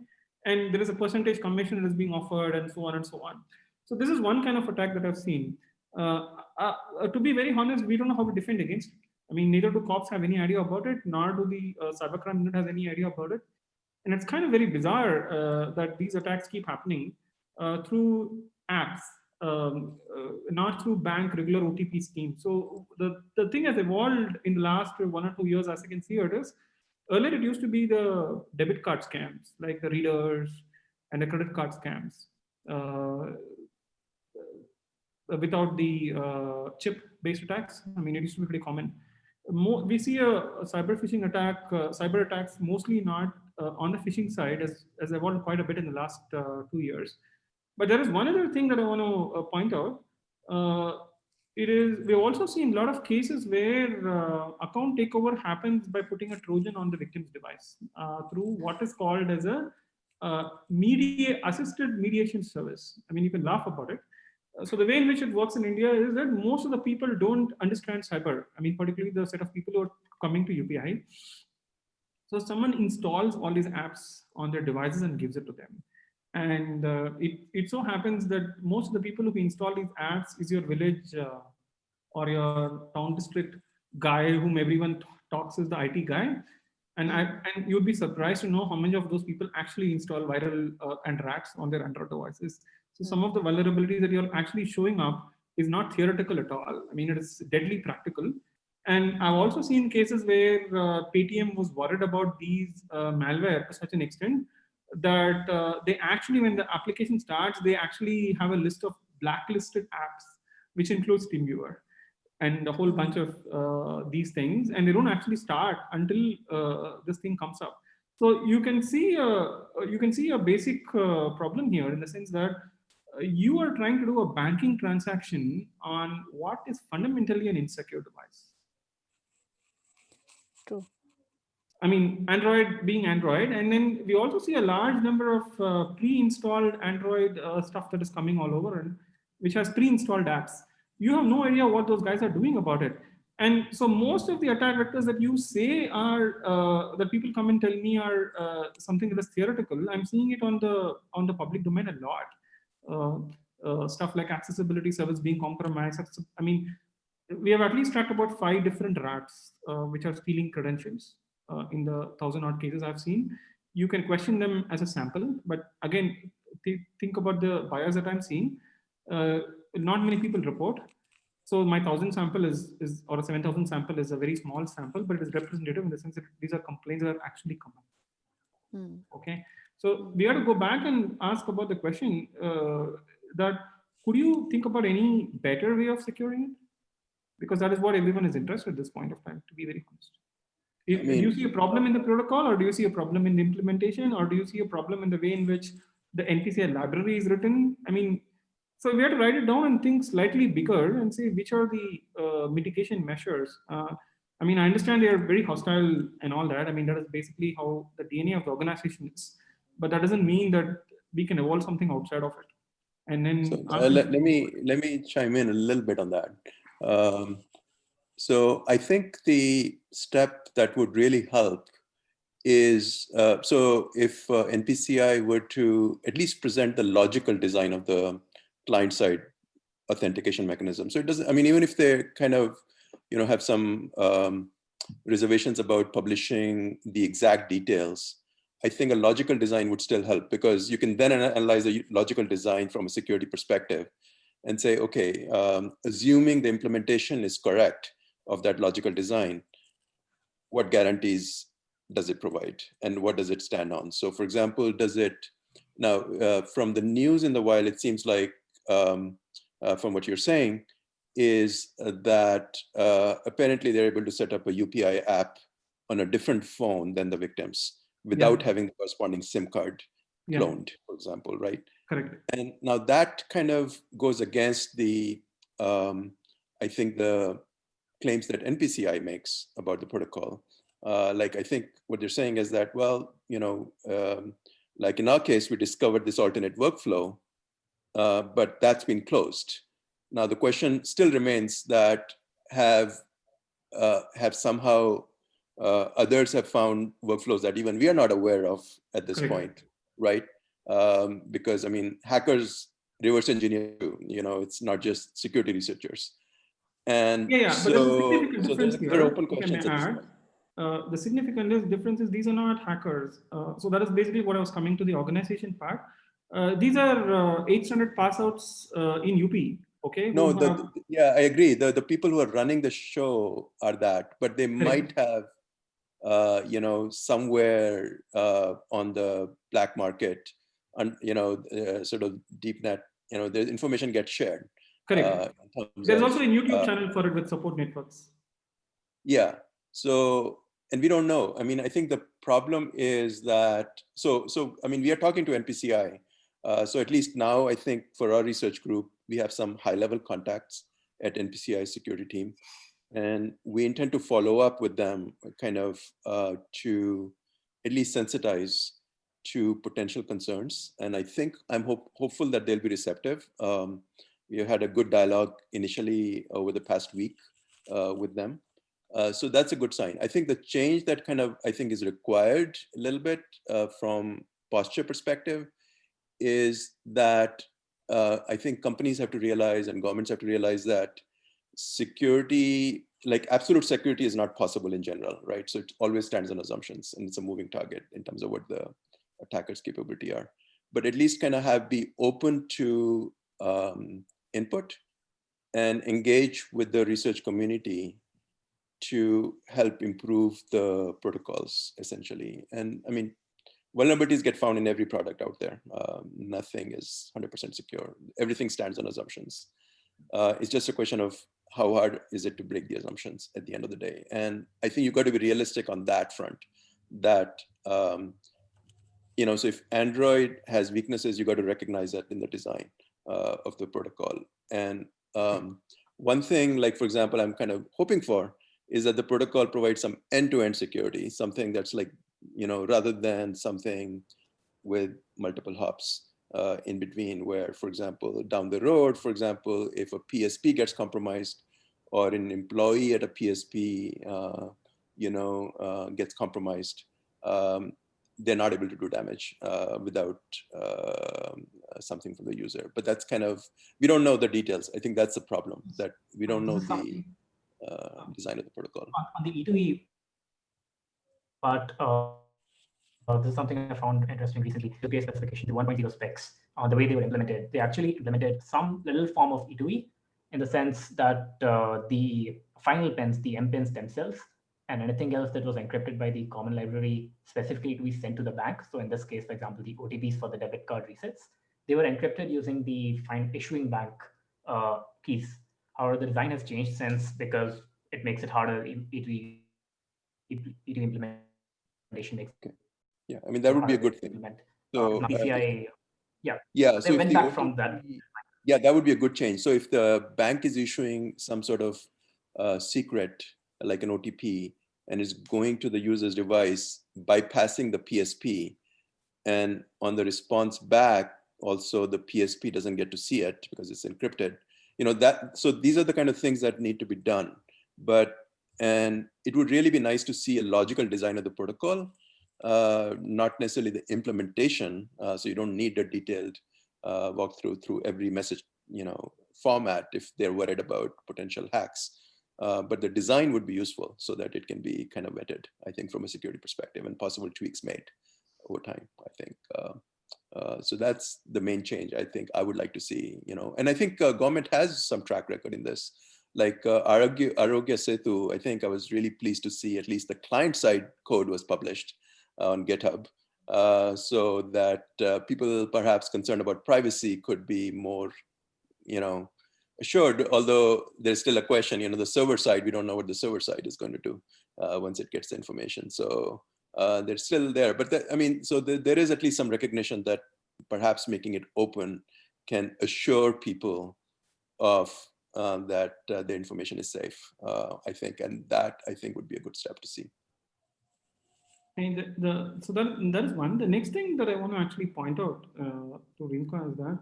and there is a percentage commission that is being offered, and so on and so on. So this is one kind of attack that I've seen. To be very honest, we don't know how to defend against it. I mean, neither do cops have any idea about it, nor do the cybercrime unit has any idea about it. And it's kind of very bizarre that these attacks keep happening through apps, not through bank regular OTP schemes. So the thing has evolved in the last 1 or 2 years, as I can see it is, earlier it used to be the debit card scams, like the readers and the credit card scams. Without the chip-based attacks, I mean, it used to be pretty common. We see a cyber phishing attack, cyber attacks mostly not on the phishing side, as evolved quite a bit in the last 2 years. But there is one other thing that I want to point out. we've also seen a lot of cases where account takeover happens by putting a Trojan on the victim's device through what is called as a assisted mediation service. I mean, you can laugh about it. So the way in which it works in India is that most of the people don't understand cyber. I mean, particularly the set of people who are coming to UPI. So someone installs all these apps on their devices and gives it to them. And it so happens that most of the people who install these apps is your village or your town district guy whom everyone talks is the IT guy. And you'd be surprised to know how many of those people actually install viral and rats on their Android devices. So some of the vulnerabilities that you're actually showing up is not theoretical at all. I mean, it is deadly practical. And I've also seen cases where Paytm was worried about these malware to such an extent that they actually, when the application starts, they actually have a list of blacklisted apps, which includes TeamViewer and a whole bunch of these things, and they don't actually start until this thing comes up. So you can see a basic problem here in the sense that you are trying to do a banking transaction on what is fundamentally an insecure device. True. I mean, Android being Android, and then we also see a large number of pre-installed Android stuff that is coming all over, and which has pre-installed apps. You have no idea what those guys are doing about it. And so most of the attack vectors that you say are that people come and tell me are something that is theoretical. I'm seeing it on the public domain a lot. Stuff like accessibility service being compromised. I mean, we have at least tracked about 5 different rats which are stealing credentials in the 1,000 odd cases I've seen. You can question them as a sample, but again, think about the bias that I'm seeing. Not many people report. So my 1,000 sample is or a 7,000 sample is a very small sample, but it is representative in the sense that these are complaints that are actually common. Okay, so we have to go back and ask about the question that could you think about any better way of securing it? Because that is what everyone is interested at this point of time, to be very honest. Do you see a problem in the protocol, or do you see a problem in the implementation, or do you see a problem in the way in which the NPCI library is written? I mean, so we have to write it down and think slightly bigger and say which are the mitigation measures. I mean, I understand they are very hostile and all that. I mean, that is basically how the DNA of the organization is. But that doesn't mean that we can evolve something outside of it. And then let me chime in a little bit on that. So I think the step that would really help is, so if NPCI were to at least present the logical design of the client side authentication mechanism. So it doesn't, I mean, even if they kind of, have some reservations about publishing the exact details, I think a logical design would still help, because you can then analyze the logical design from a security perspective and say, okay, assuming the implementation is correct of that logical design, what guarantees does it provide and what does it stand on? So for example, does it, now from the news in the wild, it seems like from what you're saying is that apparently they're able to set up a UPI app on a different phone than the victims without having the corresponding SIM card cloned, for example, right? Correct. And now that kind of goes against the, I think the claims that NPCI makes about the protocol. Like, I think what they're saying is that, well, like in our case, we discovered this alternate workflow, but that's been closed. Now the question still remains that have somehow others have found workflows that even we are not aware of at this point, right? Because I mean, hackers reverse engineer, it's not just security researchers. And but there's a significant difference here. There are open questions at this point. The significant difference is these are not hackers. So that is basically what I was coming to the organization part. These are 8 standard pass outs in UP. Okay. No, yeah, I agree. The people who are running the show are that, but they might have, somewhere on the black market, and sort of deep net, the information gets shared. Correct. There's also a YouTube channel for it with support networks. Yeah. So, and we don't know. I mean, I think the problem is that, so I mean, we are talking to NPCI. So at least now, I think for our research group, we have some high-level contacts at NPCI security team. And we intend to follow up with them kind of to at least sensitize to potential concerns. And I think I'm hopeful that they'll be receptive. We had a good dialogue initially over the past week with them. So that's a good sign. I think the change that I think is required a little bit from posture perspective is that I think companies have to realize and governments have to realize that security, like absolute security, is not possible in general, right? So it always stands on assumptions, and it's a moving target in terms of what the attacker's capability are. But at least be open to input and engage with the research community to help improve the protocols, essentially. And I mean, vulnerabilities get found in every product out there. Nothing is 100% secure. Everything stands on assumptions. It's just a question of how hard is it to break the assumptions at the end of the day. And I think you've got to be realistic on that front, that, so if Android has weaknesses, you got to recognize that in the design of the protocol. And one thing, like, for example, I'm kind of hoping for is that the protocol provides some end-to-end security, something that's like, rather than something with multiple hops in between, where, for example, down the road, for example, if a PSP gets compromised or an employee at a PSP, gets compromised, they're not able to do damage without something from the user. But that's we don't know the details. I think that's the problem, that we don't know the design of the protocol. On the E2E part, this is something I found interesting recently. UPI specification, the 1.0 specs, the way they were implemented, they actually implemented some little form of E2E in the sense that the final pins, the M pins themselves, and anything else that was encrypted by the common library specifically to be sent to the bank. So in this case, for example, the OTPs for the debit card resets, they were encrypted using the issuing bank keys. However, the design has changed since, because it makes it harder. E2E implementation makes it. Yeah, I mean, that would be a good thing. So PCI, yeah, so they if went the back OTP, from that. Yeah, that would be a good change. So if the bank is issuing some sort of secret, like an OTP, and is going to the user's device, bypassing the PSP, and on the response back, also the PSP doesn't get to see it because it's encrypted. So these are the kind of things that need to be done. And it would really be nice to see a logical design of the protocol, not necessarily the implementation. So you don't need a detailed walkthrough through every message, format if they're worried about potential hacks. But the design would be useful so that it can be kind of vetted, I think, from a security perspective, and possible tweaks made over time, I think. So that's the main change I think I would like to see, and I think government has some track record in this. Like Arogya Setu, I think I was really pleased to see at least the client side code was published on GitHub, so that people perhaps concerned about privacy could be more, assured, although there's still a question, the server side, we don't know what the server side is going to do once it gets the information. So they're still there, but so there is at least some recognition that perhaps making it open can assure people of that the information is safe, I think, and that I think would be a good step to see. And so that is one. The next thing that I want to actually point out to Rinka is that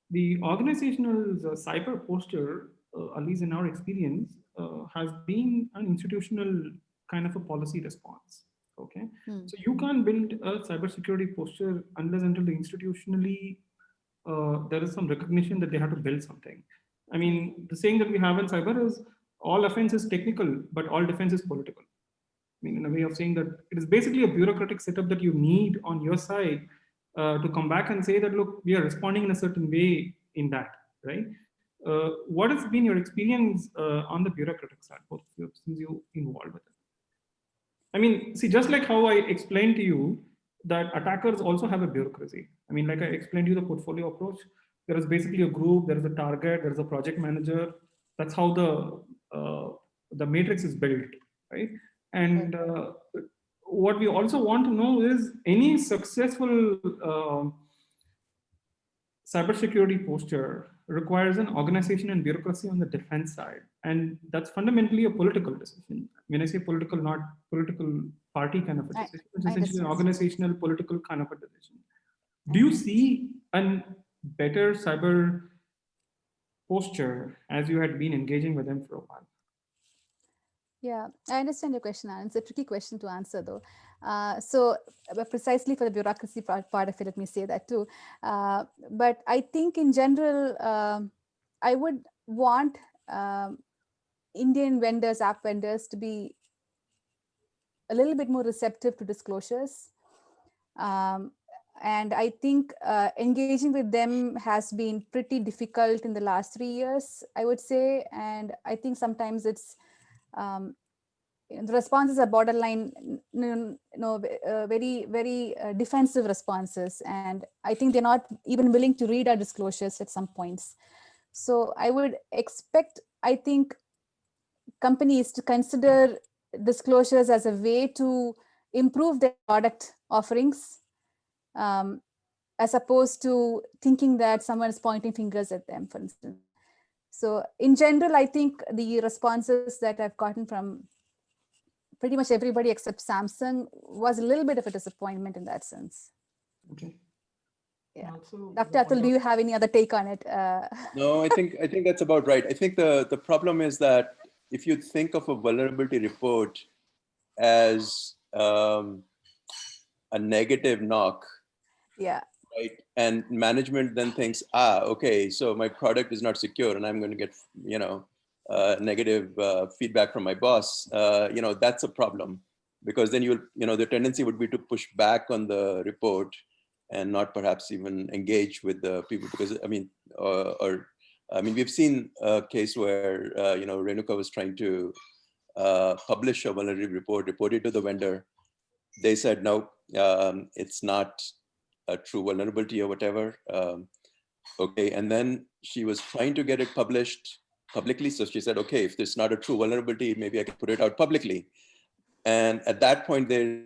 the organizational cyber posture, at least in our experience, has been an institutional kind of a policy response. Okay, so you can't build a cybersecurity posture unless until the institutionally there is some recognition that they have to build something. I mean, the saying that we have in cyber is all offense is technical, but all defense is political. I mean, in a way of saying that it is basically a bureaucratic setup that you need on your side to come back and say that, look, we are responding in a certain way in that, right? What has been your experience on the bureaucratic side, both since you involved with it? I mean, see, just like how I explained to you that attackers also have a bureaucracy. I mean, like I explained to you the portfolio approach, there is basically a group, there is a target, there is a project manager. That's how the matrix is built, right? And what we also want to know is any successful cybersecurity posture requires an organization and bureaucracy on the defense side. And that's fundamentally a political decision. When I say political, not political party kind of a decision, it's essentially an organizational, political kind of a decision. Do you see a better cyber posture as you had been engaging with them for a while? Yeah, I understand your question, Anand. It's a tricky question to answer, though. Precisely for the bureaucracy part of it, let me say that too. But I think in general, I would want Indian vendors, app vendors, to be a little bit more receptive to disclosures. And I think engaging with them has been pretty difficult in the last 3 years, I would say. And I think sometimes it's the responses are borderline, very defensive responses. And I think they're not even willing to read our disclosures at some points. So I would expect, I think, companies to consider disclosures as a way to improve their product offerings, as opposed to thinking that someone is pointing fingers at them, for instance. So in general, I think the responses that I've gotten from pretty much everybody except Samsung was a little bit of a disappointment in that sense. Okay. Yeah. Also, Dr. Atul, do you have any other take on it? No, I think that's about right. I think the problem is that if you think of a vulnerability report as a negative knock, Yeah. right, and management then thinks, okay, so my product is not secure, and I'm going to get negative feedback from my boss. That's a problem, because then the tendency would be to push back on the report and not perhaps even engage with the people, because we've seen a case where Renuka was trying to publish a vulnerability report, report it to the vendor. They said no, it's not a true vulnerability or whatever. Okay, and then she was trying to get it published publicly, so she said, okay, if this is not a true vulnerability, maybe I can put it out publicly. And at that point, they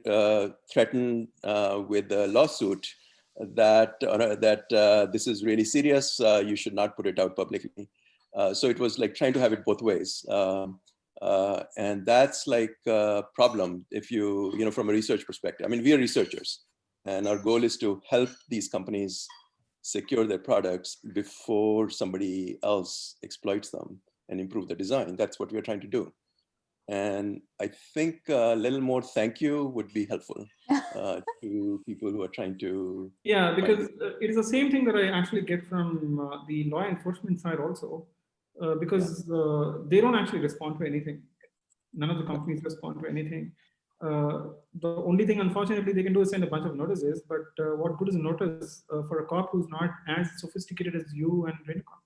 threatened with a lawsuit that this is really serious. You should not put it out publicly. So it was like trying to have it both ways, and that's like a problem if you from a research perspective. I mean, we are researchers, and our goal is to help these companies secure their products before somebody else exploits them and improve the design. That's what we're trying to do. And I think a little more thank you would be helpful to people who are trying to. Yeah, because it is the same thing that I actually get from the law enforcement side also, because they don't actually respond to anything. None of the companies respond to anything. The only thing, unfortunately, they can do is send a bunch of notices. But what good is a notice for a cop who's not as sophisticated as you and Renuka?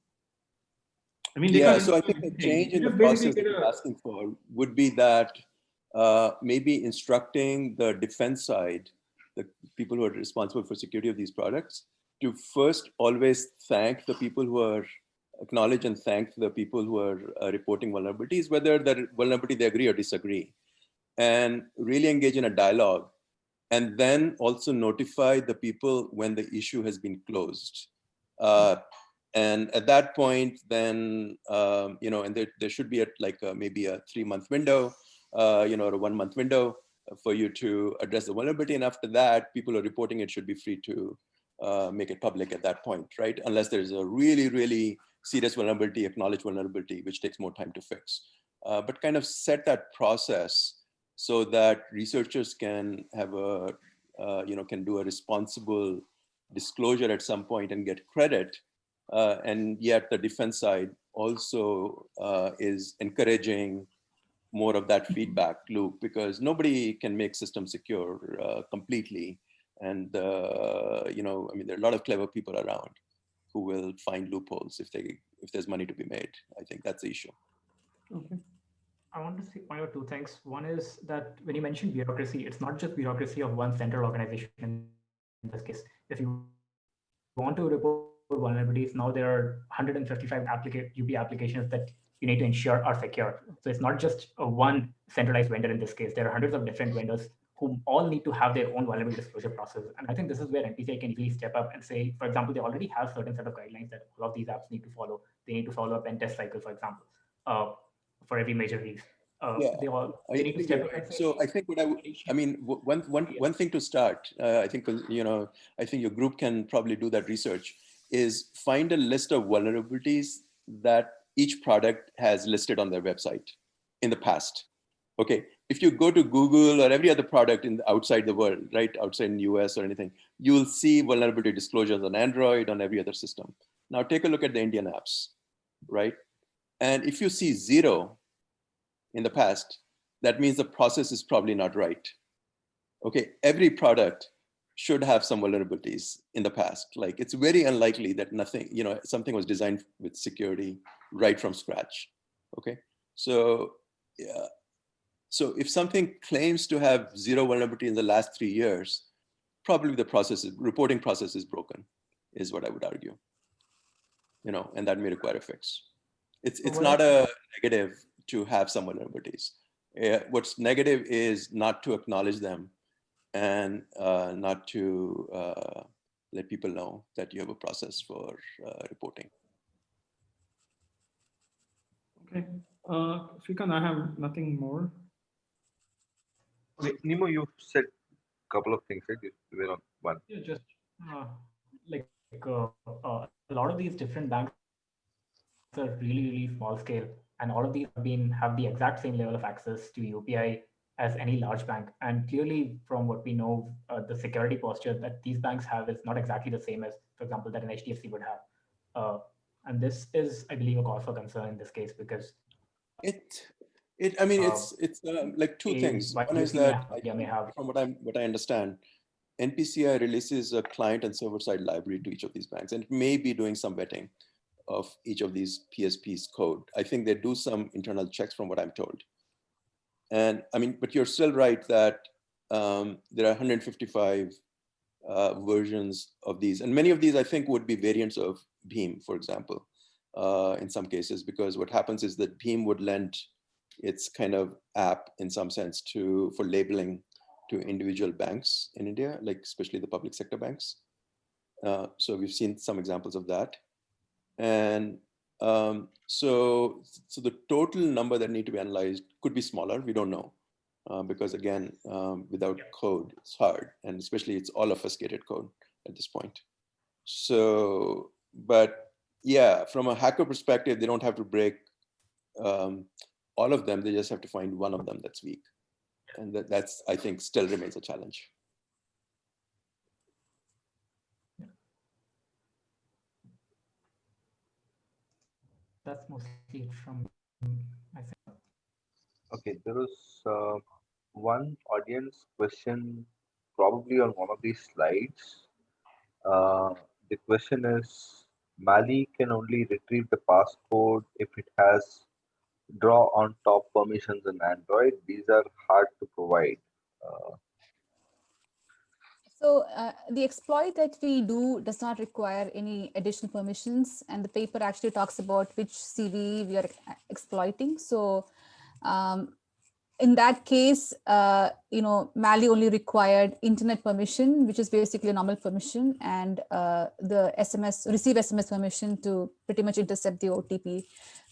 I mean, So I think the change in the process that you're asking for would be that maybe instructing the defense side, the people who are responsible for security of these products, to first always thank the people who are acknowledge and thank the people who are reporting vulnerabilities, whether the vulnerability they agree or disagree, and really engage in a dialogue, and then also notify the people when the issue has been closed. And at that point, then, and there should be maybe a 3-month window, or a 1-month window for you to address the vulnerability. And after that, people who are reporting it should be free to make it public at that point, right? Unless there's a really, really serious vulnerability, acknowledged vulnerability, which takes more time to fix. But kind of set that process so that researchers can have can do a responsible disclosure at some point and get credit. And yet the defense side also is encouraging more of that feedback loop, because nobody can make systems secure completely. And, there are a lot of clever people around who will find loopholes if there's money to be made. I think that's the issue. Okay. I want to point out 2 things. One is that when you mention bureaucracy, it's not just bureaucracy of one central organization in this case. If you want to report vulnerabilities, now there are 155 UPI applications that you need to ensure are secure. So it's not just one centralized vendor in this case. There are hundreds of different vendors who all need to have their own vulnerability disclosure process. And I think this is where NPCI can easily step up and say, for example, they already have certain set of guidelines that all of these apps need to follow. They need to follow a pen test cycle, for example, for every major release. Yeah, They need to step up right. and say, So I think one thing to start, I think, I think your group can probably do that research, is find a list of vulnerabilities that each product has listed on their website in the past. Okay, if you go to Google or every other product outside the world, right, outside in the US or anything, you will see vulnerability disclosures on Android, on every other system. Now take a look at the Indian apps, right? And if you see 0 in the past, that means the process is probably not right. Okay, every product should have some vulnerabilities in the past. Like, it's very unlikely that something was designed with security right from scratch. Okay, so yeah. So if something claims to have 0 vulnerability in the last 3 years, probably the reporting process is broken, is what I would argue. And that may require a fix. It's not a negative to have some vulnerabilities. What's negative is not to acknowledge them and not to let people know that you have a process for reporting. Okay, Shrikant, I have nothing more. Okay, Nemo, you said a couple of things, right? You were on one. Yeah, just a lot of these different banks are really small scale, and all of these have the exact same level of access to UPI as any large bank. And clearly, from what we know, the security posture that these banks have is not exactly the same as, for example, that an HDFC would have. And this is, I believe, a cause for concern in this case, because it's like two things. One is that from what I understand, NPCI releases a client and server side library to each of these banks, and it may be doing some vetting of each of these PSP's code. I think they do some internal checks from what I'm told. And but you're still right that there are 155 versions of these. And many of these, I think, would be variants of Beam, for example, in some cases, because what happens is that Beam would lend its kind of app in some sense for labeling to individual banks in India, like especially the public sector banks. So we've seen some examples of that. And so the total number that need to be analyzed could be smaller. We don't know. Because again, without code, it's hard. And especially it's all obfuscated code at this point. So, but yeah, from a hacker perspective, they don't have to break all of them. They just have to find one of them that's weak. And that's, I think, still remains a challenge. that's mostly it from my side. Okay, there was one audience question probably on one of these slides. The question is, Mali can only retrieve the passcode if it has draw on top permissions in Android. These are hard to provide. So the exploit that we do does not require any additional permissions, and the paper actually talks about which CV we are exploiting. So in that case, Mali only required internet permission, which is basically a normal permission, and the receive SMS permission to pretty much intercept the OTP.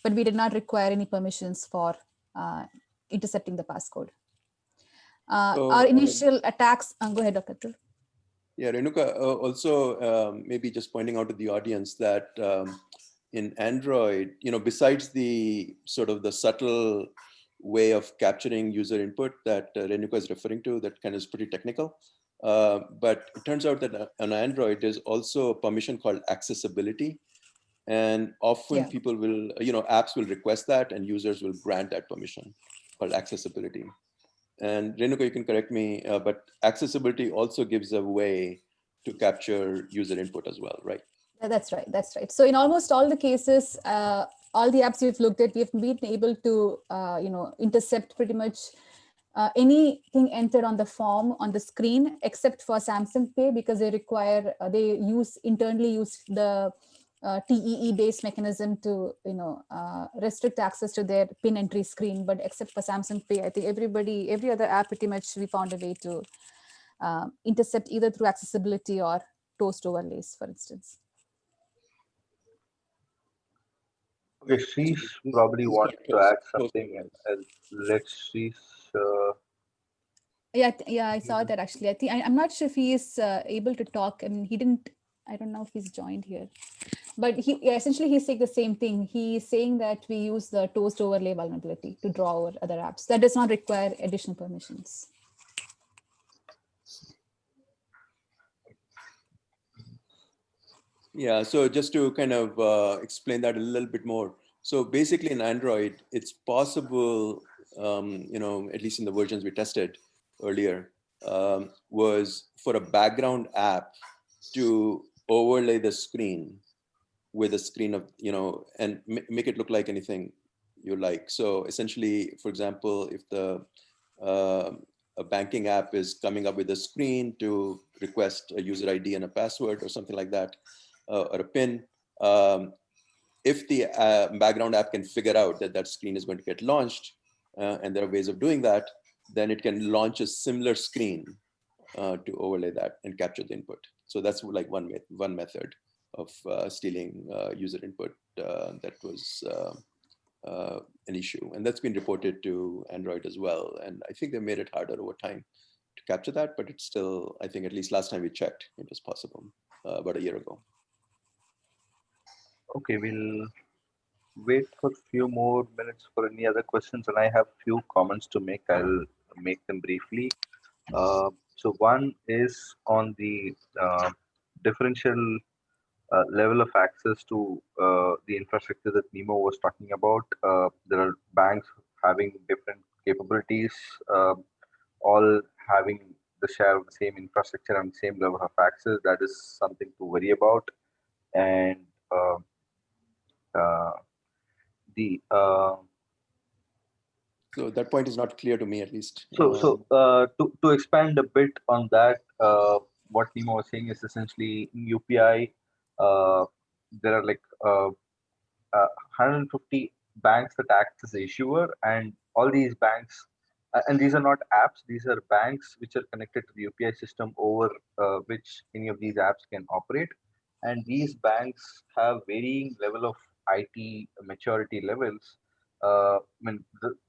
But we did not require any permissions for intercepting the passcode. Our initial attacks, go ahead, Dr. Atul. Yeah, Renuka, also maybe just pointing out to the audience that in Android, besides the sort of the subtle way of capturing user input that Renuka is referring to, that kind of is pretty technical. But it turns out that on Android, there's also a permission called accessibility. And often people will, apps will request that and users will grant that permission called accessibility. And Renuka, you can correct me, but accessibility also gives a way to capture user input as well, right? That's right. That's right. So in almost all the cases, all the apps we've looked at, we've been able to, intercept pretty much anything entered on the form on the screen, except for Samsung Pay, because they internally use the TEE-based mechanism to restrict access to their PIN entry screen. But except for Samsung Pay, I think every other app pretty much we found a way to intercept either through accessibility or toast overlays, for instance. Okay, Sheesh probably wants to add something, and let's Sheesh. Yeah, I saw that actually. I'm not sure if he is able to talk, and he didn't. I don't know if he's joined here, but essentially he's saying the same thing. He's saying that we use the toast overlay vulnerability to draw over other apps. That does not require additional permissions. Yeah, so just to kind of explain that a little bit more. So basically in Android, it's possible, at least in the versions we tested earlier, was for a background app to overlay the screen with a screen of, and make it look like anything you like. So essentially, for example, if a banking app is coming up with a screen to request a user ID and a password or something like that, or a PIN, if the background app can figure out that that screen is going to get launched, and there are ways of doing that, then it can launch a similar screen to overlay that and capture the input. So that's like one method of stealing user input that was an issue. And that's been reported to Android as well. And I think they made it harder over time to capture that, but it's still, I think at least last time we checked, it was possible about a year ago. Okay, we'll wait for a few more minutes for any other questions, and I have few comments to make. I'll make them briefly. So one is on the differential level of access to the infrastructure that Nemo was talking about. There are banks having different capabilities, all having the share of the same infrastructure and same level of access. That is something to worry about. And uh, the So that point is not clear to me, at least. to expand a bit on that, what Nemo was saying is essentially in UPI, there are like 150 banks that act as issuer, and all these banks, and these are not apps; these are banks which are connected to the UPI system over which any of these apps can operate. And these banks have varying level of IT maturity levels.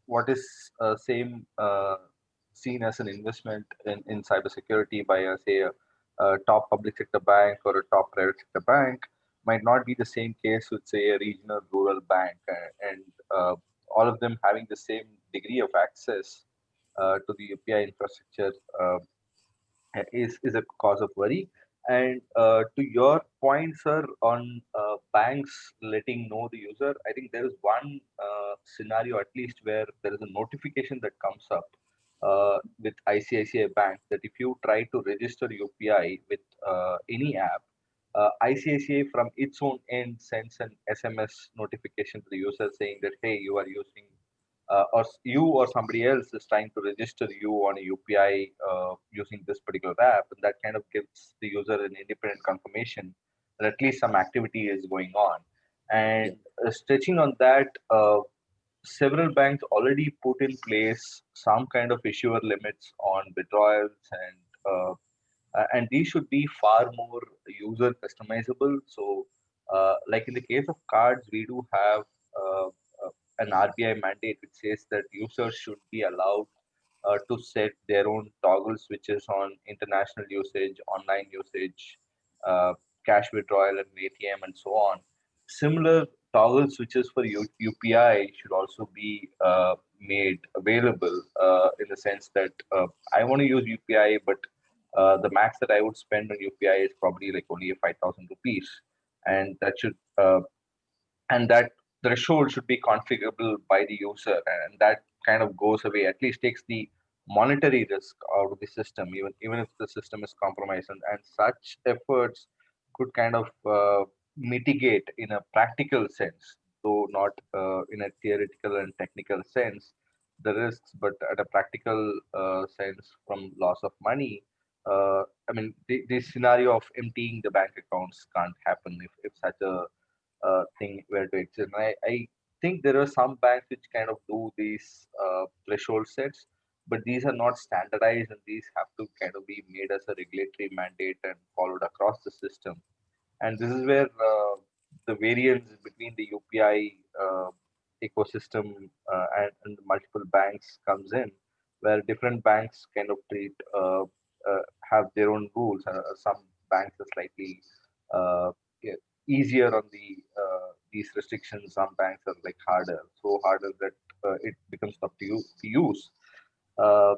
What is same seen as an investment in cybersecurity by say a top public sector bank or a top private sector bank might not be the same case with say a regional rural bank, and all of them having the same degree of access to the UPI infrastructure is a cause of worry. And to your point, sir, on banks letting know the user, I think there is one scenario at least where there is a notification that comes up with ICICI Bank that if you try to register UPI with any app, ICICI from its own end sends an SMS notification to the user saying that, hey, you are using or you or somebody else is trying to register you on a UPI using this particular app, and that kind of gives the user an independent confirmation that at least some activity is going on. And stretching on that, several banks already put in place some kind of issuer limits on withdrawals, and these should be far more user customizable. So, like in the case of cards, we do have an RBI mandate which says that users should be allowed to set their own toggle switches on international usage, online usage, uh, cash withdrawal, and ATM, and so on. Similar toggle switches for UPI should also be made available in the sense that I want to use UPI, but the max that I would spend on UPI is probably like only 5,000 rupees, and that threshold should be configurable by the user, and that kind of goes away, at least takes the monetary risk out of the system, even if the system is compromised, and such efforts could kind of mitigate in a practical sense, though not in a theoretical and technical sense, the risks, but at a practical sense from loss of money. I mean, the scenario of emptying the bank accounts can't happen if such a thing where to exist. And I think there are some banks which kind of do these threshold sets, but these are not standardized, and these have to kind of be made as a regulatory mandate and followed across the system. And this is where the variance between the UPI ecosystem and multiple banks comes in, where different banks kind of treat have their own rules. Some banks are slightly yeah, easier on these restrictions. Some banks are like harder, so harder that it becomes tough to use. Uh,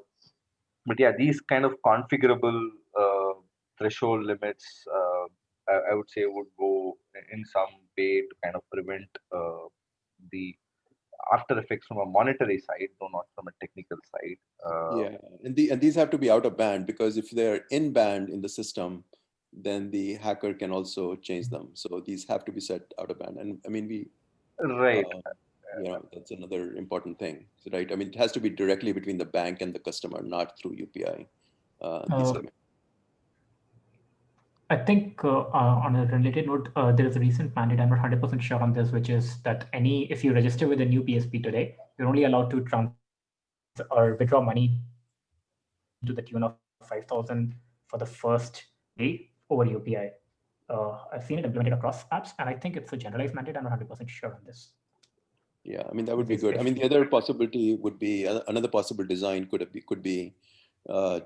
but yeah, these kind of configurable threshold limits, I would say, would go in some way to kind of prevent the after effects from a monetary side, though not from a technical side. Yeah, and these have to be out of band, because if they're in band in the system, then the hacker can also change them. So these have to be set out of band. And I mean, Right. that's another important thing, right? I mean, it has to be directly between the bank and the customer, not through UPI. These limits. I think on a related note, there is a recent mandate, I'm not 100% sure on this, which is that if you register with a new PSP today, you're only allowed to transfer or withdraw money to the tune of 5,000 for the first day over UPI. I've seen it implemented across apps, and I think it's a generalized mandate. I'm not 100% sure on this. Yeah, I mean, that would be good. I mean, the other possibility would be, another possible design could be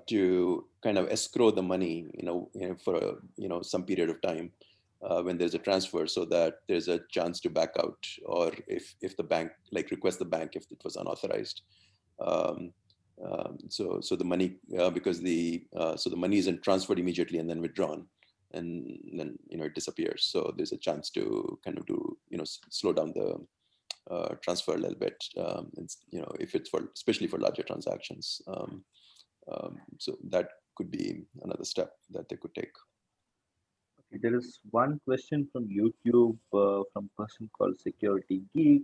to kind of escrow the money, for some period of time when there's a transfer, so that there's a chance to back out, or if the bank request the bank if it was unauthorized. So the money, because so the money isn't transferred immediately and then withdrawn, and then it disappears. So there's a chance to kind of do slow down the transfer a little bit, if it's especially for larger transactions. So that could be another step that they could take. Okay, there is one question from YouTube from a person called Security Geek.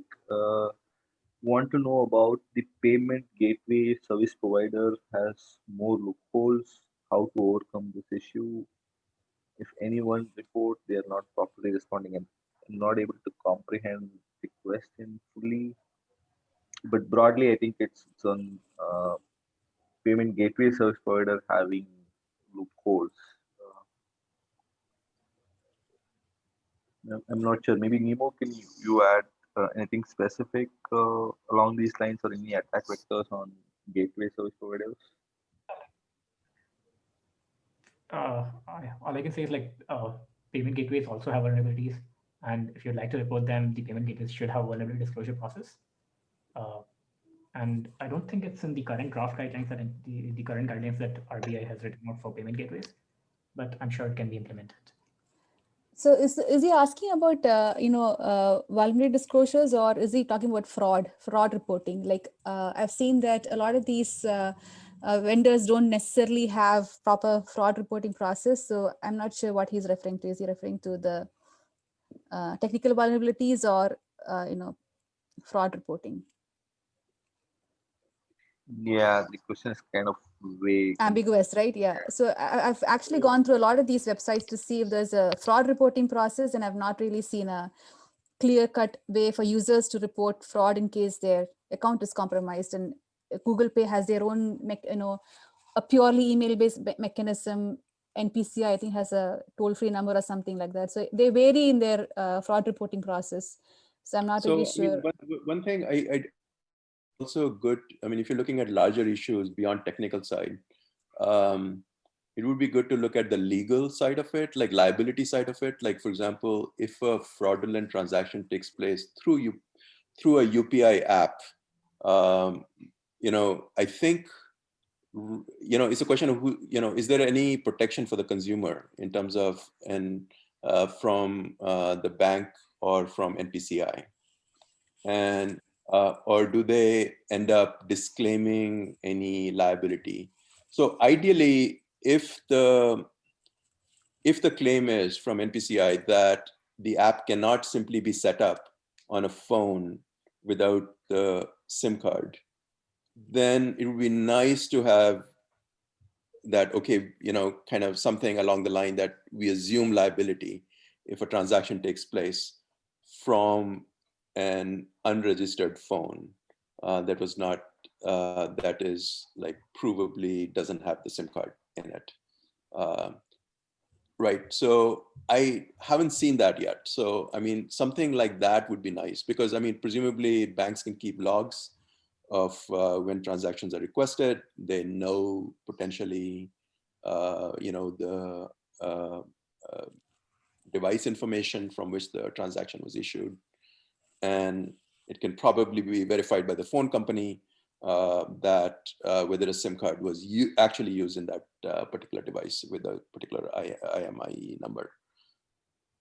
Want to know about the payment gateway service provider has more loopholes, how to overcome this issue. If anyone report they are not properly responding, and I'm not able to comprehend the question fully, but broadly I think it's on payment gateway service provider having loopholes. I'm not sure. Maybe Nemo, can you add anything specific along these lines, or any attack vectors on gateway service providers? All I can say is payment gateways also have vulnerabilities, and if you'd like to report them, the payment gateways should have a vulnerability disclosure process. And I don't think it's in the current draft guidelines that the current guidelines that RBI has written out for payment gateways, but I'm sure it can be implemented. So is he asking about vulnerability disclosures, or is he talking about fraud reporting? Like I've seen that a lot of these vendors don't necessarily have proper fraud reporting process. So I'm not sure what he's referring to. Is he referring to the technical vulnerabilities or fraud reporting? Yeah, the question is kind of vague. Ambiguous, right? Yeah. So I've actually gone through a lot of these websites to see if there's a fraud reporting process, and I've not really seen a clear-cut way for users to report fraud in case their account is compromised. And Google Pay has their own, a purely email-based mechanism. NPCI, I think, has a toll-free number or something like that. So they vary in their fraud reporting process. So I'm not really sure. I mean, one thing I also good. I mean, if you're looking at larger issues beyond technical side, it would be good to look at the legal side of it, like liability side of it. Like, for example, if a fraudulent transaction takes place through a UPI app, I think, it's a question of who, is there any protection for the consumer in terms of, and from the bank or from NPCI? And or do they end up disclaiming any liability? So ideally, if the claim is from NPCI that the app cannot simply be set up on a phone without the SIM card, then it would be nice to have that, okay, kind of something along the line that we assume liability if a transaction takes place from an unregistered phone that was not, that is like provably doesn't have the SIM card in it. Right, so I haven't seen that yet. So, I mean, something like that would be nice because, I mean, presumably banks can keep logs of when transactions are requested. They know potentially, the device information from which the transaction was issued. And it can probably be verified by the phone company that whether a SIM card was actually used in that particular device with a particular IMEI number.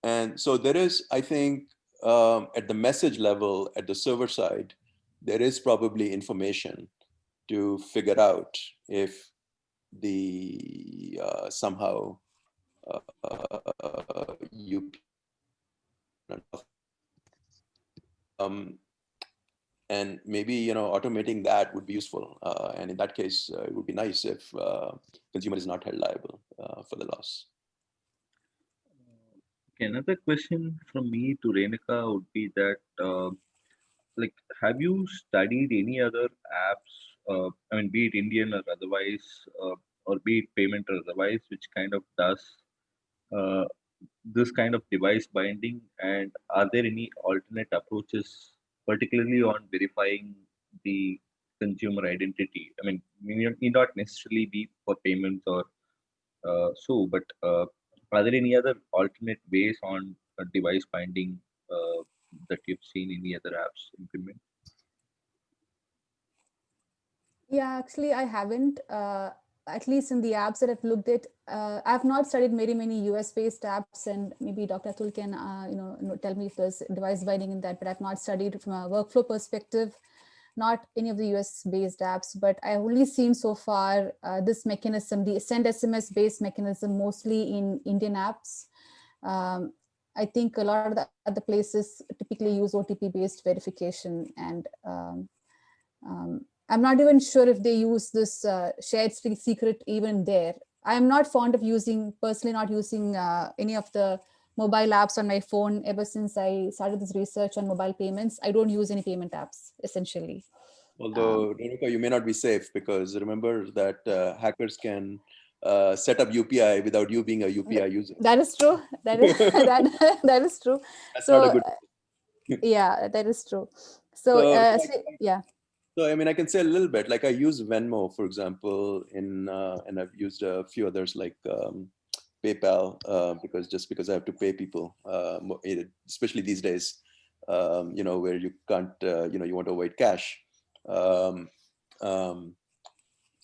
And so there is, I think, at the message level, at the server side, there is probably information to figure out if the somehow UPI and maybe automating that would be useful. And in that case, it would be nice if consumer is not held liable for the loss. Okay, another question from me to Renika would be that, like, have you studied any other apps, I mean, be it Indian or otherwise, or be it payment or otherwise, which kind of does uh, this kind of device binding? And are there any alternate approaches, particularly on verifying the consumer identity? I mean, need not necessarily be for payments or but are there any other alternate ways on device binding that you've seen any other apps implement? Yeah, actually, I haven't. At least in the apps that I've looked at, I've not studied many US-based apps, and maybe Dr. Atul can tell me if there's device binding in that. But I've not studied from a workflow perspective, not any of the US-based apps. But I've only seen so far this mechanism, the send SMS-based mechanism, mostly in Indian apps. I think a lot of the other places typically use OTP-based verification, and I'm not even sure if they use this shared secret even there. I'm not fond of personally not using any of the mobile apps on my phone ever since I started this research on mobile payments. I don't use any payment apps, essentially. Although, Renuka, you may not be safe because remember that hackers can set up UPI without you being a UPI user. That is true. That is that is true. That's So not a good. yeah, that is true. So yeah. So I mean, I can say a little bit. Like I use Venmo, for example, and I've used a few others like PayPal because I have to pay people, especially these days, where you can't, you want to avoid cash.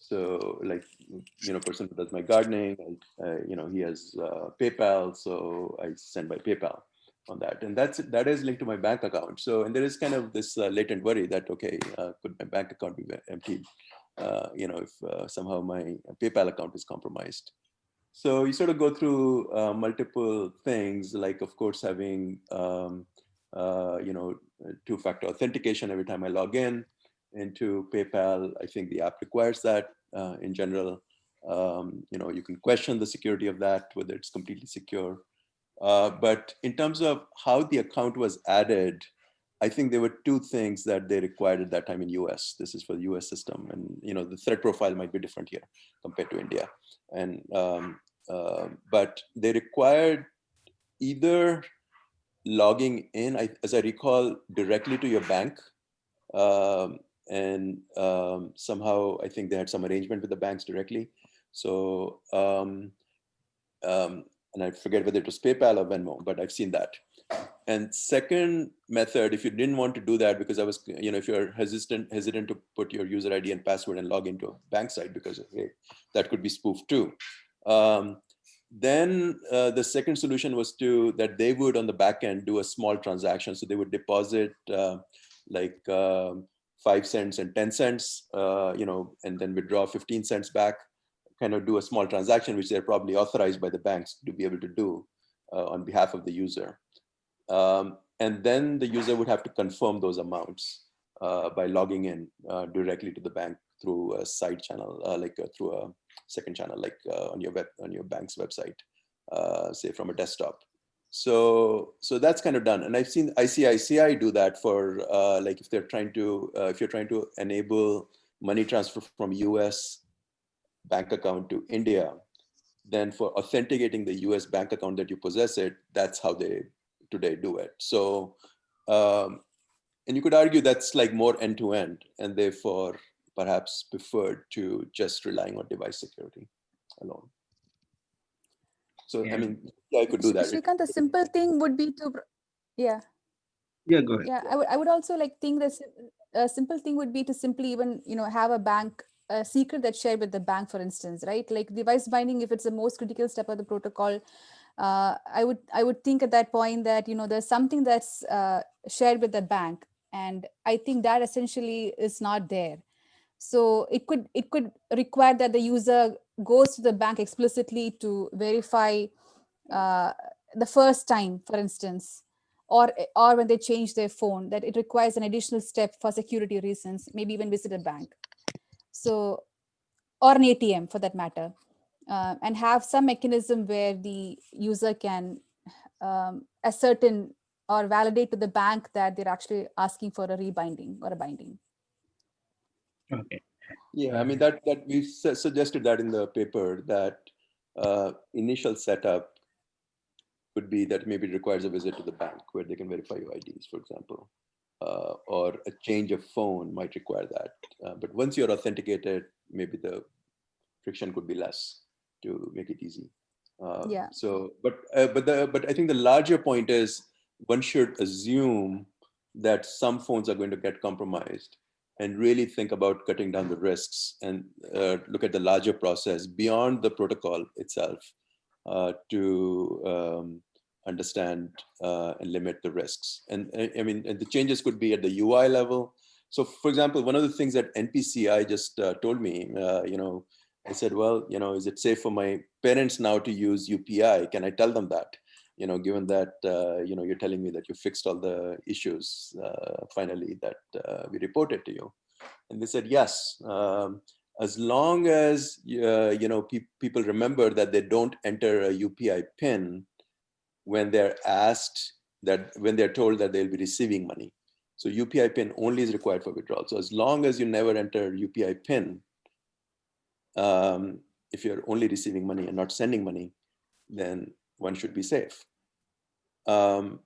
So like, person who does my gardening, he has PayPal, so I send by PayPal on that, and that is linked to my bank account. So, and there is kind of this latent worry that okay, could my bank account be emptied? If somehow my PayPal account is compromised. So you sort of go through multiple things, like of course having two-factor authentication every time I log in into PayPal. I think the app requires that in general. You can question the security of that, whether it's completely secure. But in terms of how the account was added, I think there were two things that they required at that time in US. This is for the US system. And the threat profile might be different here compared to India. And but they required either logging in, as I recall, directly to your bank. Somehow I think they had some arrangement with the banks directly. So, and I forget whether it was PayPal or Venmo, but I've seen that. And second method, if you didn't want to do that, because I was, if you're hesitant to put your user ID and password and log into a bank site because hey, that could be spoofed too. Then the second solution was that they would on the back end do a small transaction. So they would deposit like 5 cents and 10 cents, and then withdraw 15 cents back, kind of do a small transaction, which they're probably authorized by the banks to be able to do on behalf of the user. And then the user would have to confirm those amounts by logging in directly to the bank through a side channel, through a second channel, like on your bank's website, say from a desktop. So that's kind of done. And I've seen ICICI do that for like if they're trying to, if you're trying to enable money transfer from US bank account to India, then for authenticating the US bank account that you possess it, that's how they today do it. So, and you could argue that's like more end-to-end and therefore perhaps preferred to just relying on device security alone. So, I mean, yeah, I could do that. Shrikant, the simple thing would be to, yeah. Yeah, go ahead. Yeah, I would also like think that a simple thing would be to simply even, have a secret that's shared with the bank, for instance, right? Like device binding, if it's the most critical step of the protocol, I would think at that point that, there's something that's shared with the bank. And I think that essentially is not there. So it could require that the user goes to the bank explicitly to verify the first time, for instance, or when they change their phone, that it requires an additional step for security reasons, maybe even visit a bank. So, or an ATM for that matter, and have some mechanism where the user can ascertain or validate to the bank that they're actually asking for a rebinding or a binding. Okay. Yeah, I mean, that we suggested that in the paper that initial setup could be that maybe it requires a visit to the bank where they can verify your IDs, for example, or a change of phone might require that. But once you're authenticated, maybe the friction could be less to make it easy. Yeah. So, but I think the larger point is one should assume that some phones are going to get compromised, and really think about cutting down the risks and look at the larger process beyond the protocol itself to understand and limit the risks. And I mean, and the changes could be at the UI level. So, for example, one of the things that NPCI just told me, I said, well, is it safe for my parents now to use UPI? Can I tell them that? Given that, you're telling me that you fixed all the issues finally that we reported to you. And they said, yes, as long as, people remember that they don't enter a UPI PIN when they're asked when they're told that they'll be receiving money. So UPI PIN only is required for withdrawal. So as long as you never enter UPI PIN, if you're only receiving money and not sending money, then one should be safe. The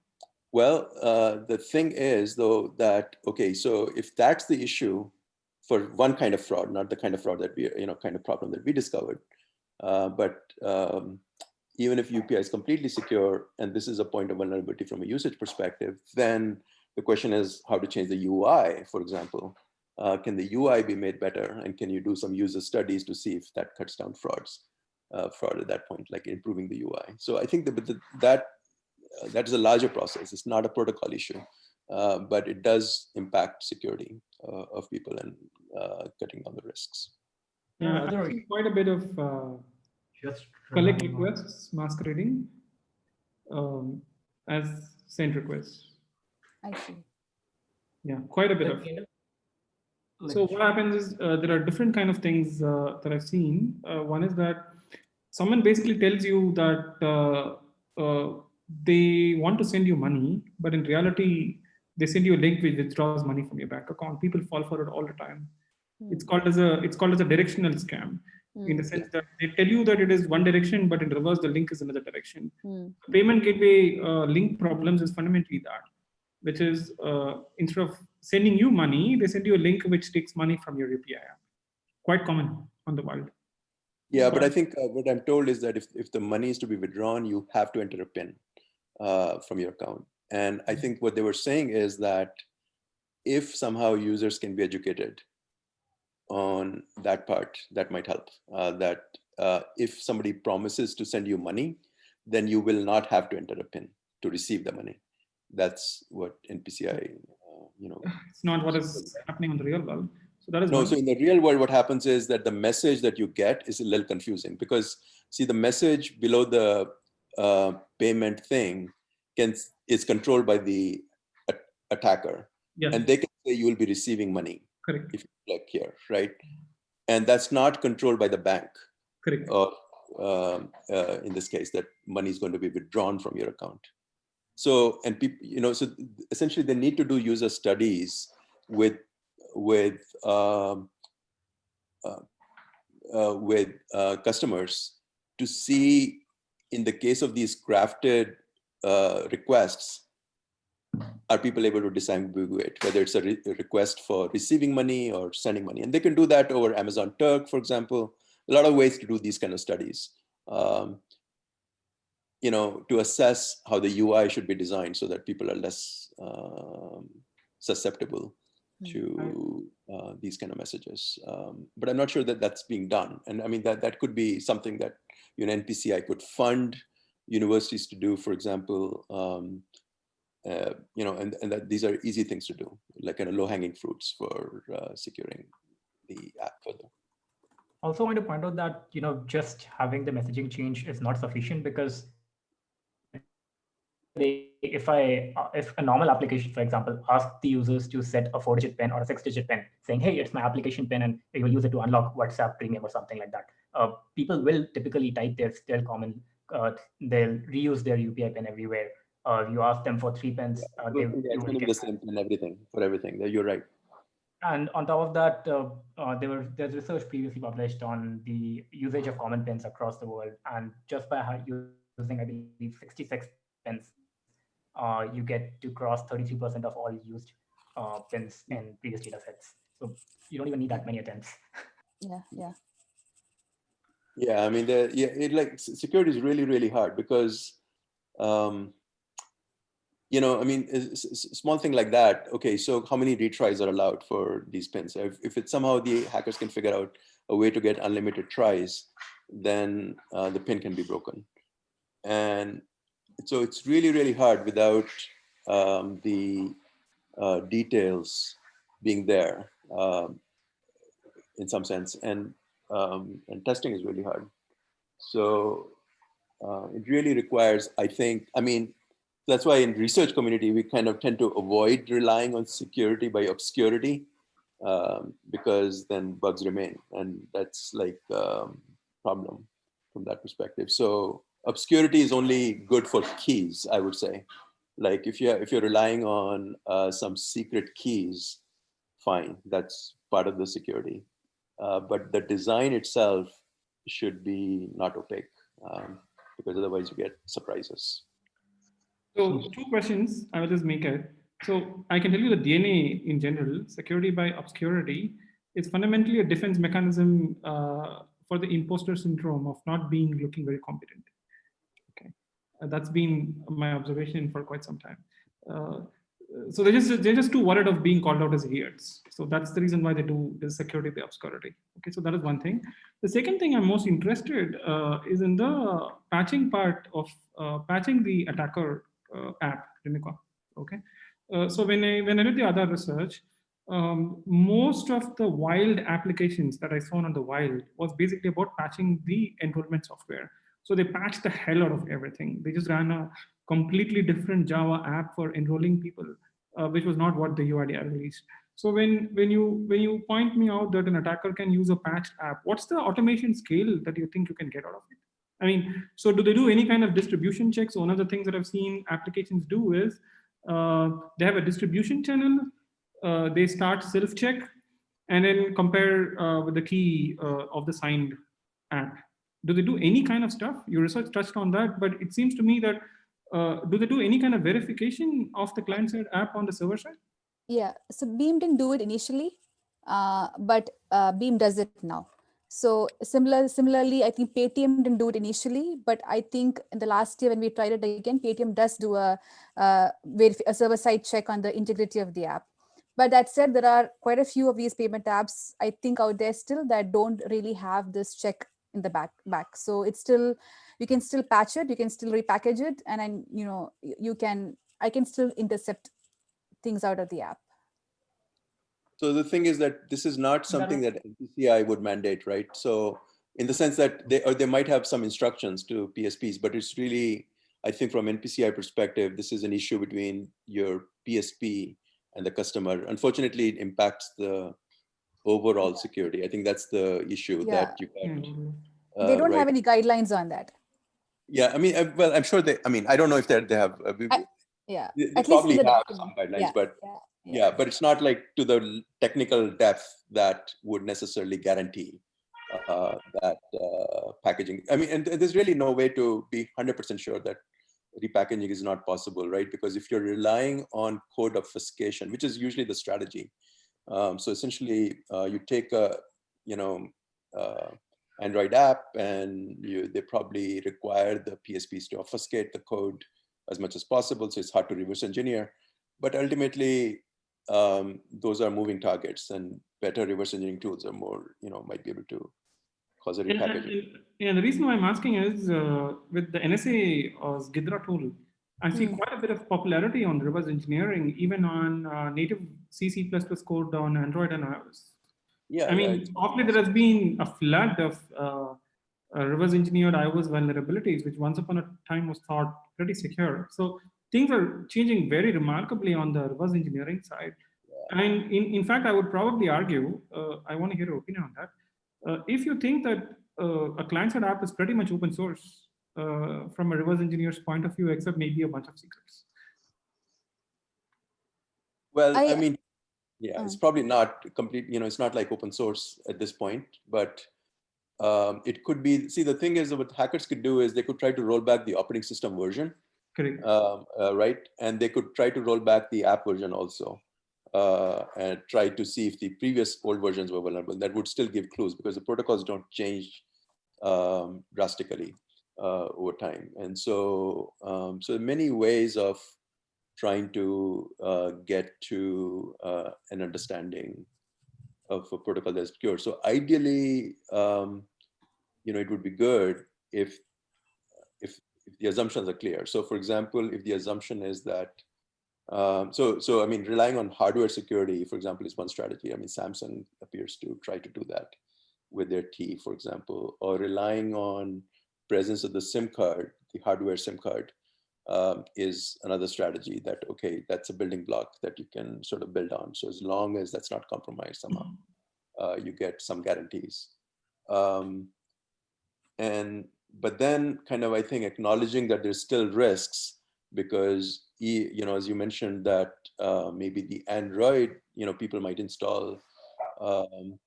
thing is though that, okay, so if that's the issue for one kind of fraud, not the kind of fraud that kind of problem that we discovered, but even if UPI is completely secure, and this is a point of vulnerability from a usage perspective, then the question is how to change the UI, for example. Can the UI be made better? And can you do some user studies to see if that cuts down fraud at that point, like improving the UI? So I think that is a larger process. It's not a protocol issue, but it does impact security of people and cutting down the risks. Yeah, I've seen quite a bit of collect requests masquerading as send requests. I see. Yeah, quite a bit of. So what happens is there are different kind of things that I've seen. One is that someone basically tells you that they want to send you money, but in reality, they send you a link which withdraws money from your bank account. People fall for it all the time. It's called as a directional scam, in the sense that they tell you that it is one direction, but in reverse, the link is another direction. Payment gateway link problems is fundamentally that, which is instead of sending you money, they send you a link which takes money from your UPI app. Quite common on the world. Yeah, but I think what I'm told is that if the money is to be withdrawn, you have to enter a PIN from your account. And I think what they were saying is that if somehow users can be educated on that part, that might help. That if somebody promises to send you money, then you will not have to enter a PIN to receive the money. That's what NPCI, It's not what is happening in the real world. So that is no. So in the real world, what happens is that the message that you get is a little confusing, because see, the message below the payment thing is controlled by the attacker, and they can say you will be receiving money. Correct. If you click here, right? And that's not controlled by the bank. Correct. Or in this case, that money is going to be withdrawn from your account. So, and people, so essentially they need to do user studies with customers to see, in the case of these crafted requests, are people able to disambiguate whether it's a request for receiving money or sending money? And they can do that over Amazon Turk, for example. A lot of ways to do these kind of studies, to assess how the UI should be designed so that people are less susceptible to these kind of messages. But I'm not sure that that's being done. And I mean, that could be something that NPCI could fund universities to do, for example, and that these are easy things to do, like kind of low-hanging fruits for securing the app further. Also, I want to point out that just having the messaging change is not sufficient, because if a normal application, for example, asks the users to set a 4-digit PIN or a 6-digit PIN, saying, "Hey, it's my application PIN, and you will use it to unlock WhatsApp Premium or something like that," people will typically type their common, they'll reuse their UPI PIN everywhere. You ask them for 3 pins, It's going to be the same PIN for everything. You're right. And on top of that, there's research previously published on the usage of common pins across the world, and just by using, I believe, 66 pins, you get to cross 33% of all used pins in previous data sets. So you don't even need that many attempts. Yeah, I mean, security is really, really hard because, I mean, a small thing like that. Okay, so how many retries are allowed for these pins? If it's somehow the hackers can figure out a way to get unlimited tries, then the pin can be broken. And so it's really, really hard without the details being there in some sense, and testing is really hard. So it really requires, I think, I mean, that's why in research community, we kind of tend to avoid relying on security by obscurity, because then bugs remain. And that's like problem from that perspective. So obscurity is only good for keys, I would say. Like if you're relying on some secret keys, fine, that's part of the security. But the design itself should be not opaque, because otherwise you get surprises. So 2 questions, I will just make it. So I can tell you the DNA in general, security by obscurity, is fundamentally a defense mechanism for the imposter syndrome of not looking very competent. Okay, that's been my observation for quite some time. So they're just too worried of being called out as idiots. So that's the reason why they do this security by obscurity. Okay, so that is one thing. The second thing I'm most interested is in the patching part of patching the attacker app, Renika. Okay, so when I did the other research, most of the wild applications that I saw on the wild was basically about patching the enrollment software. So they patched the hell out of everything. They just ran a completely different Java app for enrolling people, which was not what the UID released. So when you point me out that an attacker can use a patched app, what's the automation scale that you think you can get out of it? I mean, so do they do any kind of distribution checks? One of the things that I've seen applications do is they have a distribution channel, they start self-check, and then compare with the key of the signed app. Do they do any kind of stuff? Your research touched on that, but it seems to me that do they do any kind of verification of the client-side app on the server side? Yeah, so Beam didn't do it initially, but Beam does it now. So similarly, I think Paytm didn't do it initially, but I think in the last year when we tried it again, Paytm does do a server-side check on the integrity of the app. But that said, there are quite a few of these payment apps, I think, out there still that don't really have this check in the back. So it's still, you can still patch it, you can still repackage it, and then I can still intercept things out of the app. So the thing is that this is not something that NPCI would mandate, right? So in the sense that they might have some instructions to PSPs, but it's really, I think from NPCI perspective, this is an issue between your PSP and the customer. Unfortunately, it impacts the overall security. I think that's the issue that you got. They don't have any guidelines on that. Yeah, I mean, well, I'm sure I mean, I don't know if they have. Yeah. They At least probably in the have document. some guidelines, Yeah. but Yeah. yeah, but it's not like to the technical depth that would necessarily guarantee that packaging. I mean, and there's really no way to be 100% sure that repackaging is not possible, right? Because if you're relying on code obfuscation, which is usually the strategy, so essentially you take a, you know, Android app, and they probably require the PSPs to obfuscate the code as much as possible, so it's hard to reverse engineer. But ultimately, those are moving targets, and better reverse engineering tools are more, you know, might be able to cause a repackaging. Yeah, the reason why I'm asking is with the NSA Gidra tool, I see quite a bit of popularity on reverse engineering, even on native C++ code on Android and iOS. Yeah, I mean, of late there has been a flood of reverse engineered iOS vulnerabilities, which once upon a time was thought pretty secure. So things are changing very remarkably on the reverse engineering side. And in fact, I would probably argue, I want to hear your opinion on that. If you think that a client-side app is pretty much open source from a reverse engineer's point of view, except maybe a bunch of secrets. well, I mean, yeah, it's probably not complete, you know, it's not like open source at this point, but it could be. See, the thing is, what hackers could do is they could try to roll back the operating system version. Correct. Right? And they could try to roll back the app version also, and try to see if the previous old versions were vulnerable. That would still give clues, because the protocols don't change drastically over time. And so, so many ways of trying to get to an understanding of a protocol that's secure. So ideally, you know, it would be good if the assumptions are clear. So for example, if the assumption is that, so I mean, relying on hardware security, for example, is one strategy. I mean, Samsung appears to try to do that with their T, for example, or relying on presence of the SIM card, the hardware SIM card, is another strategy that, okay, that's a building block that you can sort of build on. So as long as that's not compromised somehow, you get some guarantees. But then kind of, I think, acknowledging that there's still risks, because, you know, as you mentioned, that maybe the Android, you know, people might install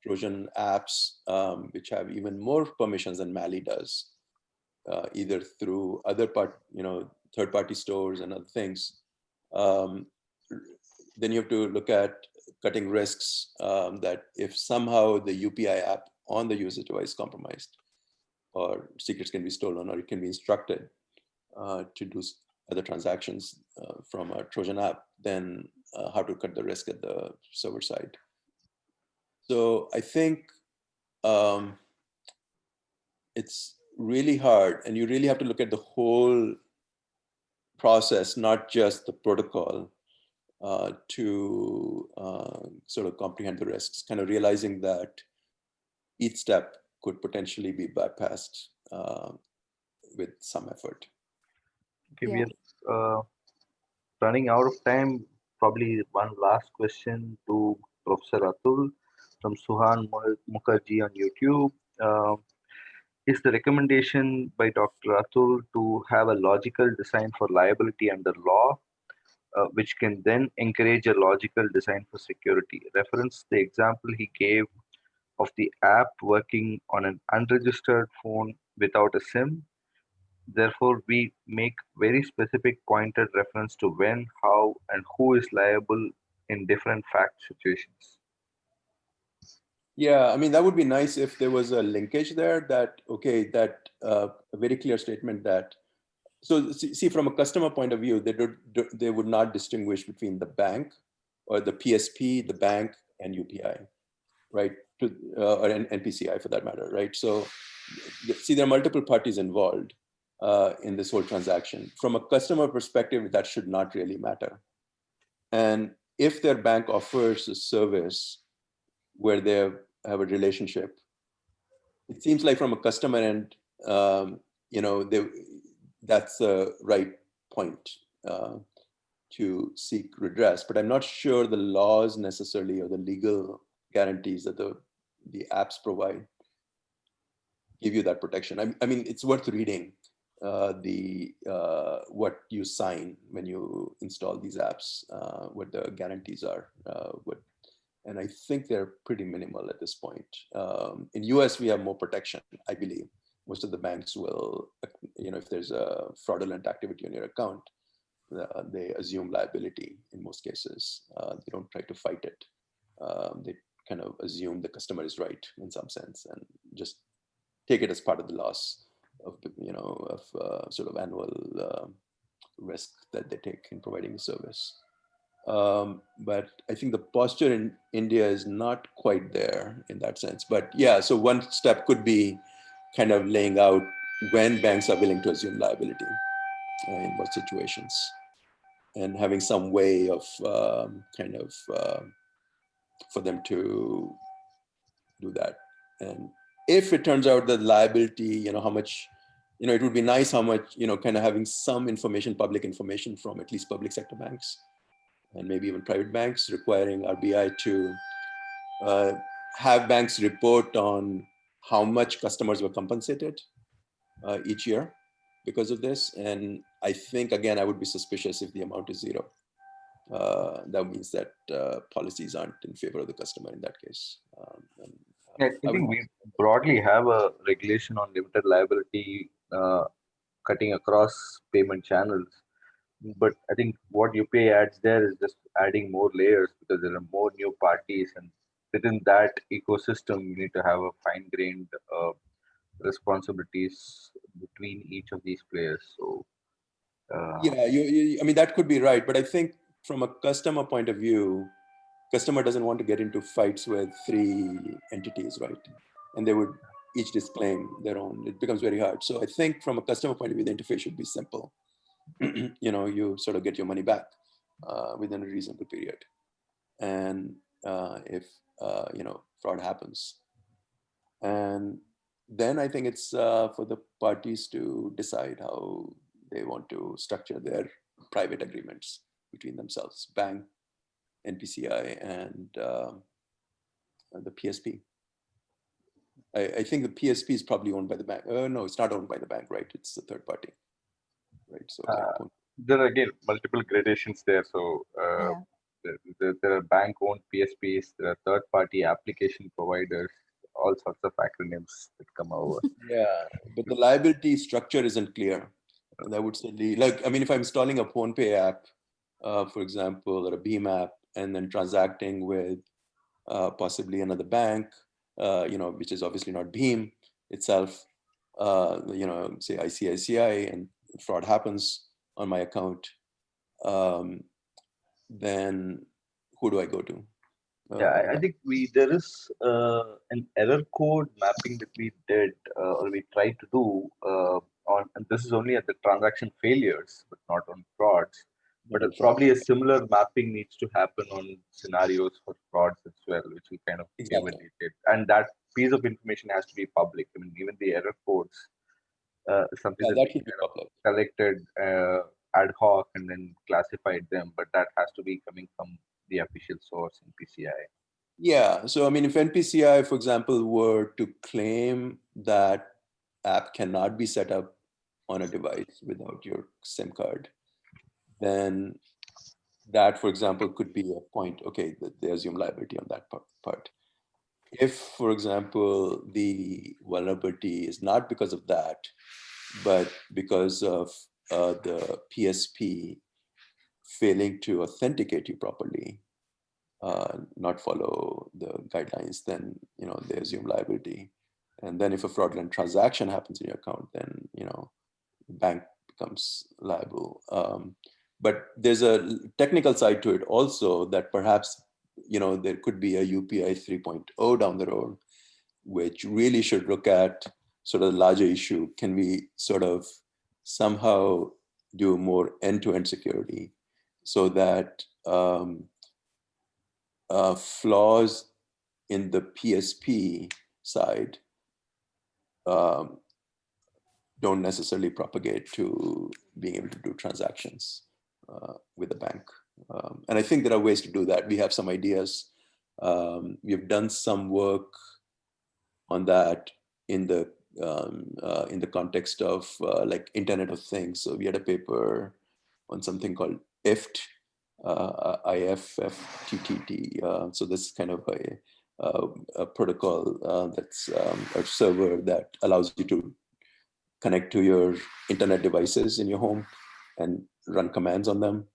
Trojan apps, which have even more permissions than Mali does, either through other third-party stores and other things. Then you have to look at cutting risks, that if somehow the UPI app on the user device is compromised, or secrets can be stolen, or it can be instructed to do other transactions from a Trojan app, then how to cut the risk at the server side. So I think it's really hard, and you really have to look at the whole process, not just the protocol, to sort of comprehend the risks, kind of realizing that each step could potentially be bypassed with some effort. Okay, we are running out of time. Probably one last question to Professor Atul from Suhan Mukherjee on YouTube. Is the recommendation by Dr. Atul to have a logical design for liability under law, which can then encourage a logical design for security? Reference the example he gave of the app working on an unregistered phone without a SIM. Therefore, we make very specific pointed reference to when, how, and who is liable in different fact situations. Yeah, I mean, that would be nice if there was a linkage there, that, okay, that a very clear statement that, so see, from a customer point of view, they would not distinguish between the bank or the PSP, the bank, and UPI, right? Or NPCI for that matter, right? So see, there are multiple parties involved in this whole transaction. From a customer perspective, that should not really matter. And if their bank offers a service where they have a relationship, it seems like from a customer end, you know, that's the right point to seek redress. But I'm not sure the laws necessarily, or the legal guarantees that the apps provide, give you that protection. I mean, it's worth reading what you sign when you install these apps, what the guarantees are, and I think they're pretty minimal at this point. In US, we have more protection, I believe. Most of the banks will, if there's a fraudulent activity on your account, they assume liability in most cases. They don't try to fight it. They kind of assume the customer is right in some sense and just take it as part of the loss of, sort of annual risk that they take in providing a service. But I think the posture in India is not quite there in that sense. But yeah, so one step could be kind of laying out when banks are willing to assume liability in what situations, and having some way of for them to do that. And if it turns out that liability, how much, it would be nice how much, kind of having some information, public information from at least public sector banks and maybe even private banks, requiring RBI to have banks report on how much customers were compensated each year because of this. And I think, again, I would be suspicious if the amount is zero. That means that policies aren't in favor of the customer in that case. I think we broadly have a regulation on limited liability cutting across payment channels. But I think what UPI adds there is just adding more layers because there are more new parties, and within that ecosystem, you need to have a fine-grained responsibilities between each of these players. So, yeah, I mean, that could be right, but I think from a customer point of view, customer doesn't want to get into fights with 3 entities, right? And they would each disclaim their own. It becomes very hard. So I think from a customer point of view, the interface should be simple. You sort of get your money back within a reasonable period. And if, fraud happens. And then I think it's for the parties to decide how they want to structure their private agreements between themselves, bank, NPCI, and the PSP. I think the PSP is probably owned by the bank. No, it's not owned by the bank, right? It's a third party, right? So there are again multiple gradations there. So there are bank-owned PSPs, there are third-party application providers, all sorts of acronyms that come over. Yeah, but the liability structure isn't clear. And I would say, if I'm installing a PhonePe app, for example, or a Beam app, and then transacting with possibly another bank, which is obviously not Beam itself, say ICICI, and fraud happens on my account, then who do I go to? Yeah, I think there is an error code mapping that we did or we tried to do on, and this is only at the transaction failures, but not on frauds. But probably a similar mapping needs to happen on scenarios for frauds as well, which will kind of evaluate it. And that piece of information has to be public. I mean, even the error codes, something that we kind of collected ad hoc and then classified them, but that has to be coming from the official source in PCI. Yeah, so I mean, if NPCI, for example, were to claim that app cannot be set up on a device without your SIM card, then that, for example, could be a point, okay, they assume liability on that part. If, for example, the vulnerability is not because of that, but because of the PSP failing to authenticate you properly, not follow the guidelines, then they assume liability. And then if a fraudulent transaction happens in your account, then the bank becomes liable. But there's a technical side to it also, that perhaps there could be a UPI 3.0 down the road, which really should look at sort of the larger issue. Can we sort of somehow do more end-to-end security so that flaws in the PSP side don't necessarily propagate to being able to do transactions with the bank. And I think there are ways to do that. We have some ideas. We've done some work on that in the in the context of like Internet of Things. So we had a paper on something called IFTTT. IFFTTT. So this is kind of a protocol that's a server that allows you to connect to your internet devices in your home and run commands on them.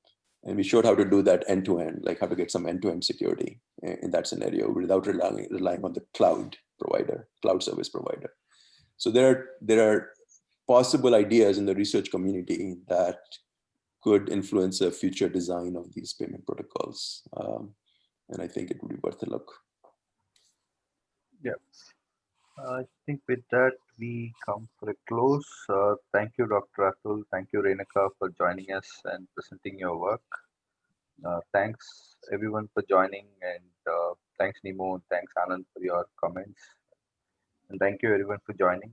And we showed how to do that end-to-end, like how to get some end-to-end security in that scenario without relying on the cloud service provider. So there are possible ideas in the research community that could influence a future design of these payment protocols. And I think it would be worth a look. Yeah. I think with that, we come for a close. Thank you, Dr. Atul. Thank you, Renuka, for joining us and presenting your work. Thanks, everyone, for joining. And thanks, Nemo. Thanks, Anand, for your comments. And thank you, everyone, for joining.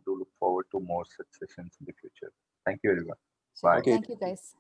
Do look forward to more such sessions in the future. Thank you, everyone. Bye. Thank you, guys.